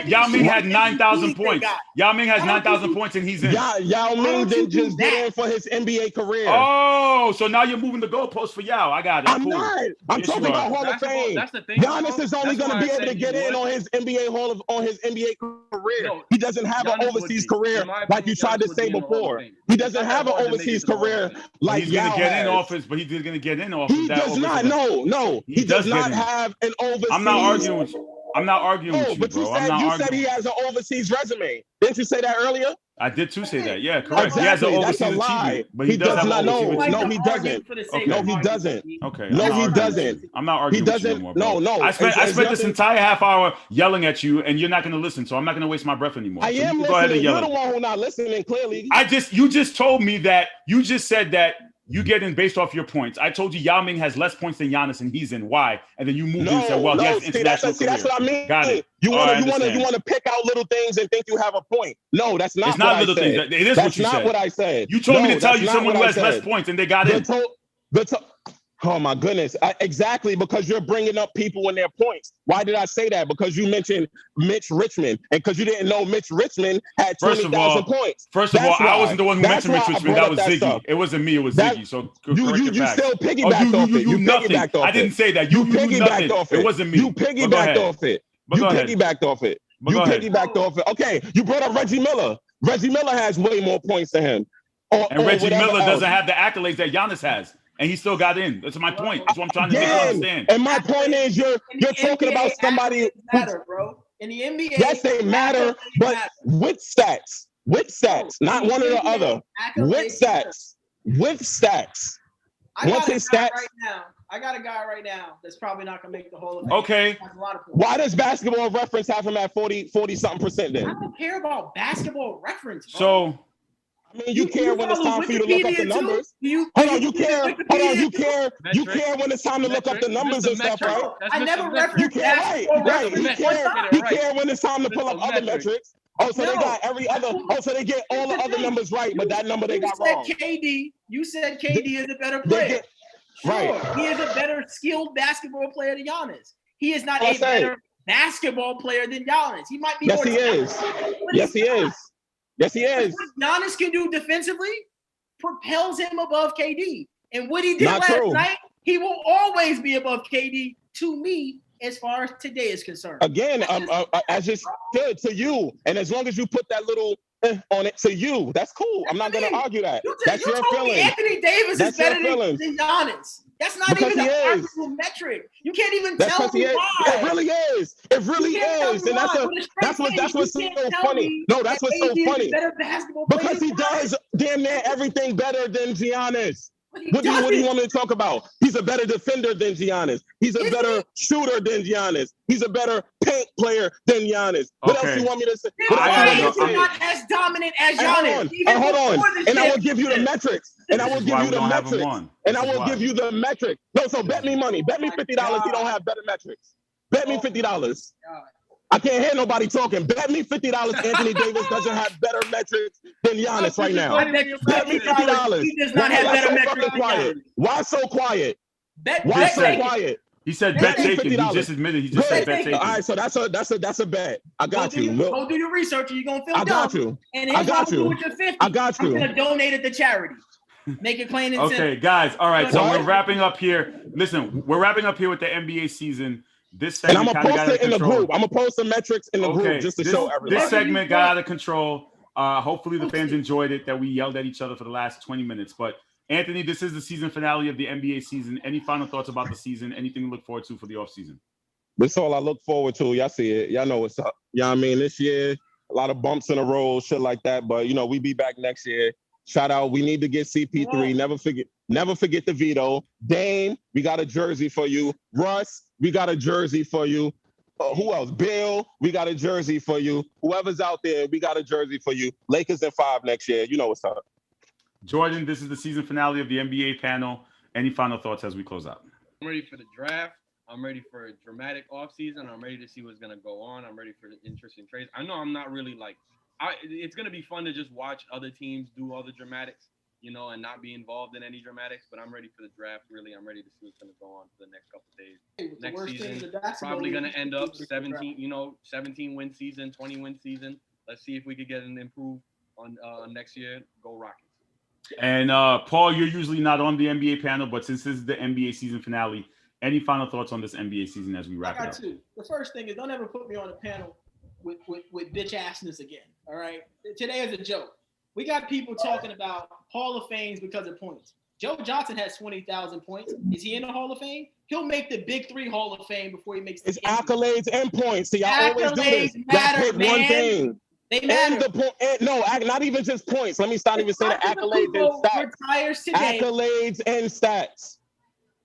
Yao Ming had 9,000 points. Yao Ming has 9,000 points and he's in.
Yao Ming didn't just get in for his NBA career.
Oh, so now you're moving the goalposts for Yao. I got it.
I'm not. I'm talking about Hall of Fame. Giannis is only going to be able to get in on his NBA career. He doesn't have an overseas career like you tried to say before. He doesn't have an overseas career like Yao has.
He's going to get in office, but he's going to get in off
he
of that.
Does not. No. He does not have an overseas.
I'm not arguing with you. I'm not arguing with you,
but
bro.
you
I'm
said
not
you
arguing.
said he has an overseas resume. Didn't you say that earlier?
I did too say that. Yeah, correct.
Exactly.
He has an
That's a
overseas
lie.
achievement, but he,
He
does
does
have
not
an
know.
overseas
No,
achievement.
he doesn't.
Okay.
No, he doesn't.
Okay.
No,
I'm not
he
arguing
doesn't.
with you. I'm not
He
arguing with you
doesn't.
no more, bro.
No.
I spent
It's
this
nothing-
entire half hour yelling at you, and you're not going to listen. So I'm not going to waste my breath anymore.
I
So
am
you can go ahead and
listening.
yell
You're
at
the
me.
one who's not listening. Clearly,
You just told me that you just said that you get in based off your points. I told you Yao Ming has less points than Giannis, and he's in. Why? And then you moved in and said, "Well, he has an international career."
that's what I mean.
Got it.
You
All right, I
want
understand.
to pick out little things and think you have a point. No, that's not.
It's not
what
little
I said.
things. It is
that's
what you
not
said.
what I said.
You told me
No,
to tell
that's
you
not
someone
what
who
I
has less
said.
points, and they got in.
Oh my goodness! Exactly, because you're bringing up people and their points. Why did I say that? Because you mentioned Mitch Richmond, and because you didn't know Mitch Richmond had 20,000 points.
First of all, I wasn't the one who mentioned Mitch
why I
Richmond.
brought
That was
up
Ziggy.
stuff.
It wasn't me. It was
That-
Ziggy. So
You
correct your facts.
still piggybacked off it.
You
You
nothing.
piggybacked off
I didn't
it.
say that. You
piggybacked
nothing.
off it.
It wasn't me.
You
But go
piggybacked
ahead.
off it.
But
You
go ahead.
piggybacked off it.
But
You
go ahead.
piggybacked off it. Okay, you brought up Reggie Miller. Reggie Miller has way more points than him.
And Reggie
whatever
Miller
else.
doesn't have the accolades that Giannis has, and he still got in. That's my point. That's what I'm trying to make you
Again,
understand.
and my point is, you're talking about somebody.
Matter, bro. In the NBA,
Yes, they matter, but with stats, not one or the other. With stats.
I got
Once
a
his
guy
stats.
right now. I got a guy right now that's probably not gonna make the Hall of Fame.
Okay.
Has a lot of points.
Why does Basketball Reference have him at 40 something percent
I
then?
don't care about basketball reference, bro.
So
I mean, you care when it's
follow
time for you to look up the
Wikipedia, too?
numbers.
You
care when it's time to look up the numbers and stuff, right?
I never
You
referenced
care,
basketball
right?
reference.
You care when it's time to pull up other metrics. Oh, so they got every other. Oh, so they get all the other numbers right, but that number they got wrong.
You said KD is a better
They
player.
get-
Sure,
right.
he is a better skilled basketball player than Giannis. He is not
Well,
a better basketball player than Giannis. He might be
Yes,
more
he is.
talented, but
Yes,
he's
he
not.
is. Yes, he is.
What Giannis can do defensively propels him above KD. And what he did
Not
last
true.
night, he will always be above KD to me as far as today is concerned.
Again, as just good to you, and as long as you put that little on it to you, that's cool. I'm not going to argue that. That's
you
your
told me
feeling.
Anthony Davis
That's
is better
your feelings.
than Giannis. That's not
Because
even
he
an
is.
arguable metric. You can't even
That's
tell
because he
me
is.
why.
It really is. It really
You can't tell
is,
me
and
why. With a straight
that's
face,
what's
you
so
can't tell
funny.
me
No, that's
that
what's so
AD is a
funny.
better basketball player
Because he
than Giannis.
does damn near everything better than Giannis. What do you
doesn't.
want me to talk about? He's a better defender than Giannis. He's a better shooter than Giannis. He's a better paint player than Giannis. What else
Okay.
do you want me to say?
His
What else do you want me
body
to
is
say?
not as dominant as
And hold
Giannis.
on,
Even
and hold on,
before the
and I will
shit.
give you the metrics, and I will
This is
give
why
you
we
the
don't have him
metrics,
on.
and I
This is
will
why.
give you the metrics. No, so bet me money, bet me $50 he don't have better metrics. Bet me $50. I can't hear nobody talking. Bet me $50 Anthony Davis doesn't have better metrics than Giannis right now.
I bet you
Bet me $50.
He does not have
Why
better
so
metrics
fucking
than
quiet?
Giannis.
Why so quiet?
Bet,
Why
bet
so
taken.
quiet?
He said
Bet
bet
me
taken. He
$50.
just admitted. He just said bet taken.
All right, so that's a bet. I got you.
Go do your research and you're going to feel
I got
dumb.
you.
And
I
here's
got
what I'm
you.
doing with your 50.
I got
I'm
you.
going to donate it to charity. Make it plain and simple.
Okay, guys. All right, so
What?
we're wrapping up here. Listen, we're wrapping up here with the NBA season. This
And I'm
segment
gonna
kind of got
post
out
it
of
in the
control.
group. I'm gonna post some metrics in the group just to show everybody.
This segment got out of control. Hopefully the fans enjoyed it, that we yelled at each other for the last 20 minutes. But Anthony, this is the season finale of the NBA season. Any final thoughts about the season? Anything to look forward to for the offseason?
That's all I look forward to. Y'all see it. Y'all know what's up. You know what I mean? This year, a lot of bumps in the road, shit like that. But you know, we be back next year. Shout out. We need to get CP3. Never forget the veto. Dame, we got a jersey for you. Russ, we got a jersey for you. Who else? Bill, we got a jersey for you. Whoever's out there, we got a jersey for you. Lakers in 5 next year. You know what's up.
Jordan, this is the season finale of the NBA panel. Any final thoughts as we close out?
I'm ready for the draft. I'm ready for a dramatic offseason. I'm ready to see what's going to go on. I'm ready for the interesting trades. I know I'm not really it's going to be fun to just watch other teams do all the dramatics, you know, and not be involved in any dramatics. But I'm ready for the draft, really. I'm ready to see what's going to go on for the next couple of days.
The
Next
worst thing in
season,
the basketball
probably
league
going to
is
end
the
up
draft.
17 win season, 20 win season. Let's see if we could get an improve on next year. Go Rockets.
And Paul, you're usually not on the NBA panel, but since this is the NBA season finale, any final thoughts on this NBA season as we wrap it
I
up?
got two. The first thing is don't ever put me on a panel with bitch assness again. All right. Today is a joke. We got people talking about Hall of Fames because of points. Joe Johnson has 20,000 points. Is he in the Hall of Fame? He'll make the big 3 Hall of Fame before he makes the
It's accolades and points. So y'all always do this.
Accolades
Y'all
matter,
pick one thing.
They matter.
Not even just points. Let me start even saying the accolades and stats.
Retires today.
Accolades and stats.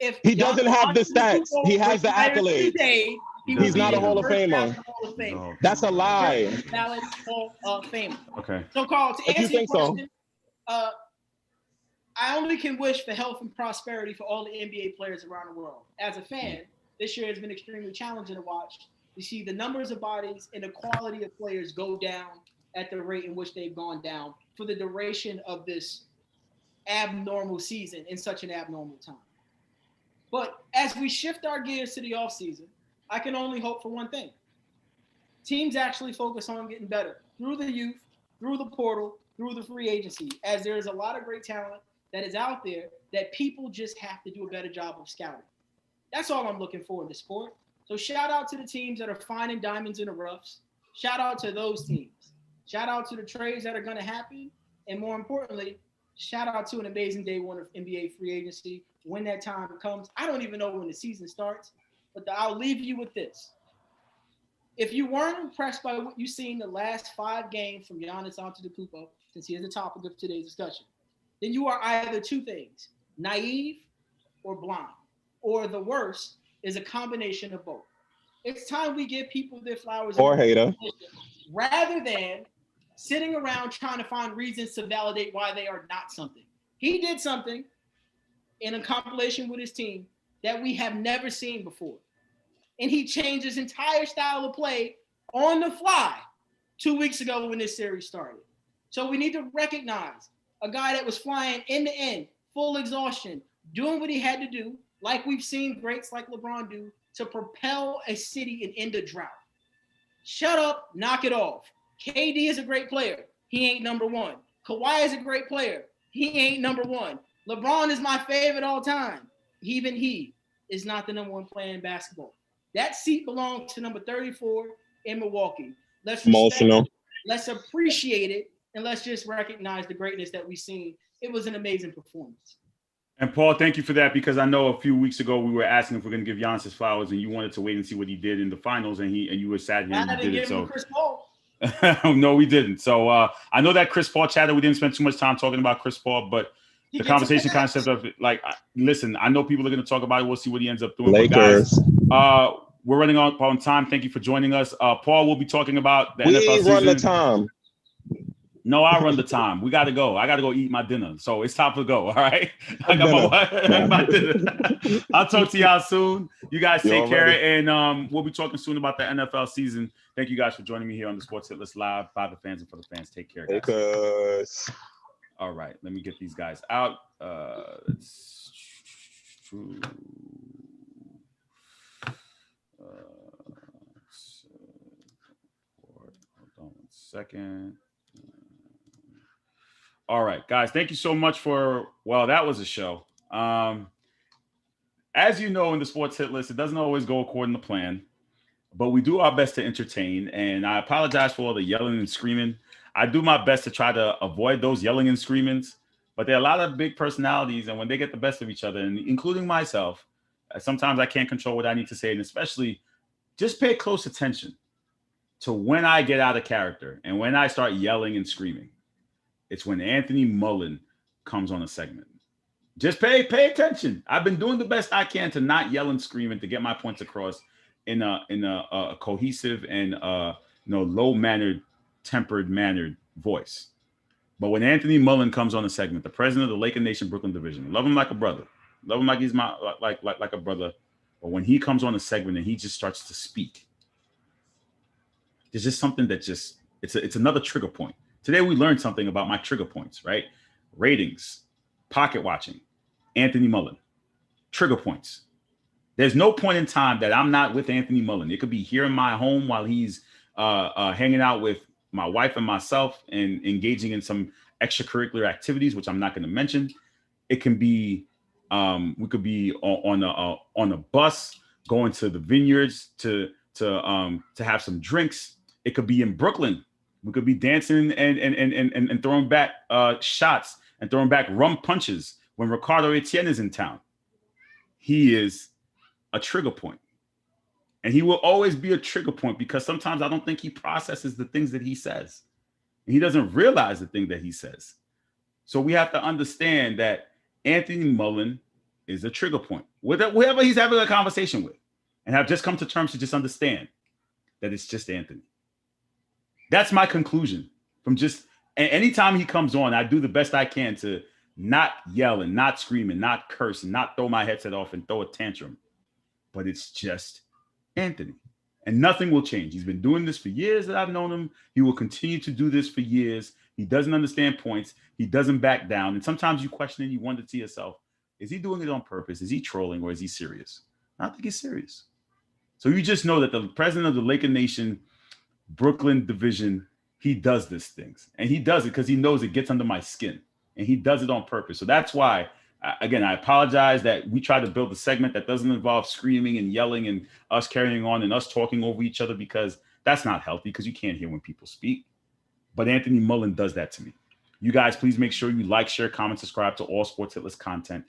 If
He doesn't have the stats. He has the
retires
accolades.
today,
He's not a Hall of Famer.
No.
That's a lie.
Valid Hall of Famer.
Okay.
So, Carl, to
If you
answer your
think so.
question, I only can wish for health and prosperity for all the NBA players around the world. As a fan, this year has been extremely challenging to watch. You see the numbers of bodies and the quality of players go down at the rate in which they've gone down for the duration of this abnormal season in such an abnormal time. But as we shift our gears to the offseason, I can only hope for one thing. Teams actually focus on getting better through the youth, through the portal, through the free agency, as there is a lot of great talent that is out there that people just have to do a better job of scouting. That's all I'm looking for in the sport. So shout out to the teams that are finding diamonds in the roughs. Shout out to those teams. Shout out to the trades that are going to happen. And more importantly, shout out to an amazing day one of NBA free agency when that time comes. I don't even know when the season starts, but I'll leave you with this. If you weren't impressed by what you've seen the last 5 games from Giannis Antetokounmpo, since he is the topic of today's discussion, then you are either two things, naive or blind, or the worst is a combination of both. It's time we give people their flowers
Or hater.
rather than sitting around trying to find reasons to validate why they are not something. He did something in a compilation with his team that we have never seen before. And he changed his entire style of play on the fly 2 weeks ago when this series started. So we need to recognize a guy that was flying end to end, full exhaustion, doing what he had to do, like we've seen greats like LeBron do, to propel a city and end a drought. Shut up, knock it off. KD is a great player. He ain't number one. Kawhi is a great player. He ain't number one. LeBron is my favorite all time. Even he is not the number one player in basketball. That seat belongs to number 34 in Milwaukee. Let's
Emotional.
Let's appreciate it, and let's just recognize the greatness that we've seen. It was an amazing performance.
And Paul, thank you for that, because I know a few weeks ago we were asking if we're going to give Giannis his flowers, and you wanted to wait and see what he did in the finals, and you were sad
I
he
didn't
did
give
it.
him
So
Chris Paul.
no, we didn't. So I know that Chris Paul chatter. We didn't spend too much time talking about Chris Paul, but the conversation concept of like, listen, I know people are going to talk about it. We'll see what he ends up doing.
Lakers.
But guys, we're running on time. Thank you for joining us. Paul will be talking about the NFL season.
We run the time.
No, I run the time. We got to go. I got to go eat my dinner. So it's time to go. All right. I got my dinner. I'll talk to y'all soon. You guys take care. And we'll be talking soon about the NFL season. Thank you guys for joining me here on the Sports Hit List Live by the fans and for the fans. Take care, guys. All right. Let me get these guys out. It's true. Hold on 1 second. All right, guys, thank you so much for, well, that was a show. As you know, in the Sports Hit List, it doesn't always go according to plan, but we do our best to entertain. And I apologize for all the yelling and screaming. I do my best to try to avoid those yelling and screamings, but there are a lot of big personalities, and when they get the best of each other, and including myself, sometimes I can't control what I need to say, and especially just pay close attention to when I get out of character and when I start yelling and screaming. It's when Anthony Mullen comes on a segment. Just pay attention. I've been doing the best I can to not yell and scream and to get my points across in a cohesive and low-mannered, tempered-mannered voice. But when Anthony Mullen comes on a segment, the president of the Laker Nation Brooklyn division, love him like a brother, love him like he's my like a brother. But when he comes on a segment and he just starts to speak, there's just something that just it's another trigger point. Today, we learned something about my trigger points, right? Ratings, pocket watching, Anthony Mullen, trigger points. There's no point in time that I'm not with Anthony Mullen. It could be here in my home while he's hanging out with my wife and myself and engaging in some extracurricular activities, which I'm not going to mention. It can be, we could be on a bus going to the vineyards to have some drinks. It could be in Brooklyn. We could be dancing and throwing back shots and throwing back rum punches When Ricardo Etienne is in town, he is a trigger point. And he will always be a trigger point because sometimes I don't think he processes the things that he says. He doesn't realize the thing that he says. So we have to understand that Anthony Mullen is a trigger point. Whoever he's having a conversation with, and have just come to terms to just understand that it's just Anthony. That's my conclusion from just, and anytime he comes on, I do the best I can to not yell and not scream and not curse and not throw my headset off and throw a tantrum. But it's just Anthony. And nothing will change. He's been doing this for years that I've known him. He will continue to do this for years. He doesn't understand points. He doesn't back down. And sometimes you question and you wonder to yourself, is he doing it on purpose? Is he trolling or is he serious? I think he's serious. So you just know that the president of the Laker Nation, Brooklyn division, he does these things. And he does it because he knows it gets under my skin. And he does it on purpose. So that's why, again, I apologize that we try to build a segment that doesn't involve screaming and yelling and us carrying on and us talking over each other, because that's not healthy because you can't hear when people speak. But Anthony Mullen does that to me. You guys, please make sure you like, share, comment, subscribe to all Sports Hit List content.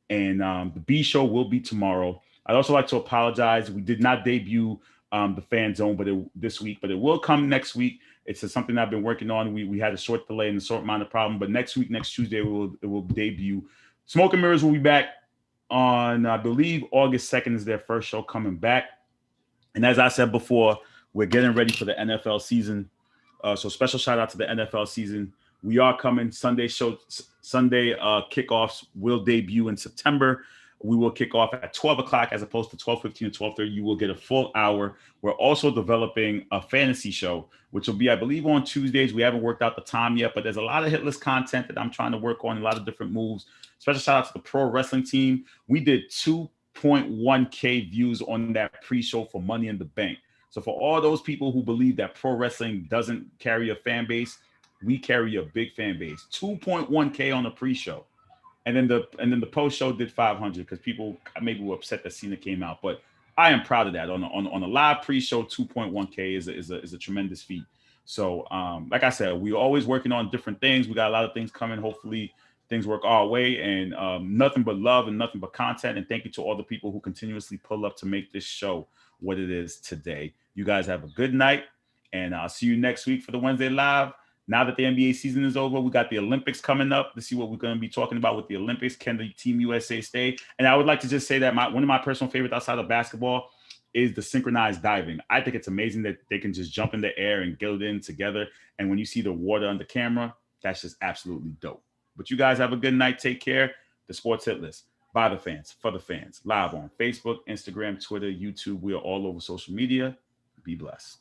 And the B show will be tomorrow. I'd also like to apologize. We did not debut the Fan Zone this week, but it will come next week. It's something I've been working on. We had a short delay and a short amount of problem, but next week, next Tuesday, it will debut. Smoke and Mirrors will be back on, I believe, August 2nd is their first show coming back. And as I said before, we're getting ready for the NFL season. So special shout out to the NFL season. We are coming. Sunday kickoffs will debut in September. We will kick off at 12 o'clock as opposed to 12:15 and 12:30. You will get a full hour. We're also developing a fantasy show, which will be, I believe, on Tuesdays. We haven't worked out the time yet, but there's a lot of hit list content that I'm trying to work on, a lot of different moves. Special shout out to the pro wrestling team. We did 2.1K views on that pre-show for Money in the Bank. So for all those people who believe that pro wrestling doesn't carry a fan base, we carry a big fan base. 2.1K on the pre-show. And then the post show did 500 because people maybe were upset that Cena came out. But I am proud of that. On a live pre-show, 2.1K is a tremendous feat. So like I said, we're always working on different things. We got a lot of things coming. Hopefully things work our way, and nothing but love and nothing but content. And thank you to all the people who continuously pull up to make this show what it is today. You guys have a good night, and I'll see you next week for the Wednesday Live. Now that the NBA season is over, we got the Olympics coming up to see what we're going to be talking about with the Olympics. Can the Team USA stay? And I would like to just say that one of my personal favorites outside of basketball is the synchronized diving. I think it's amazing that they can just jump in the air and get it in together. And when you see the water under camera, that's just absolutely dope. But you guys have a good night. Take care. The Sports Hit List by the fans, for the fans. Live on Facebook, Instagram, Twitter, YouTube. We are all over social media. Be blessed.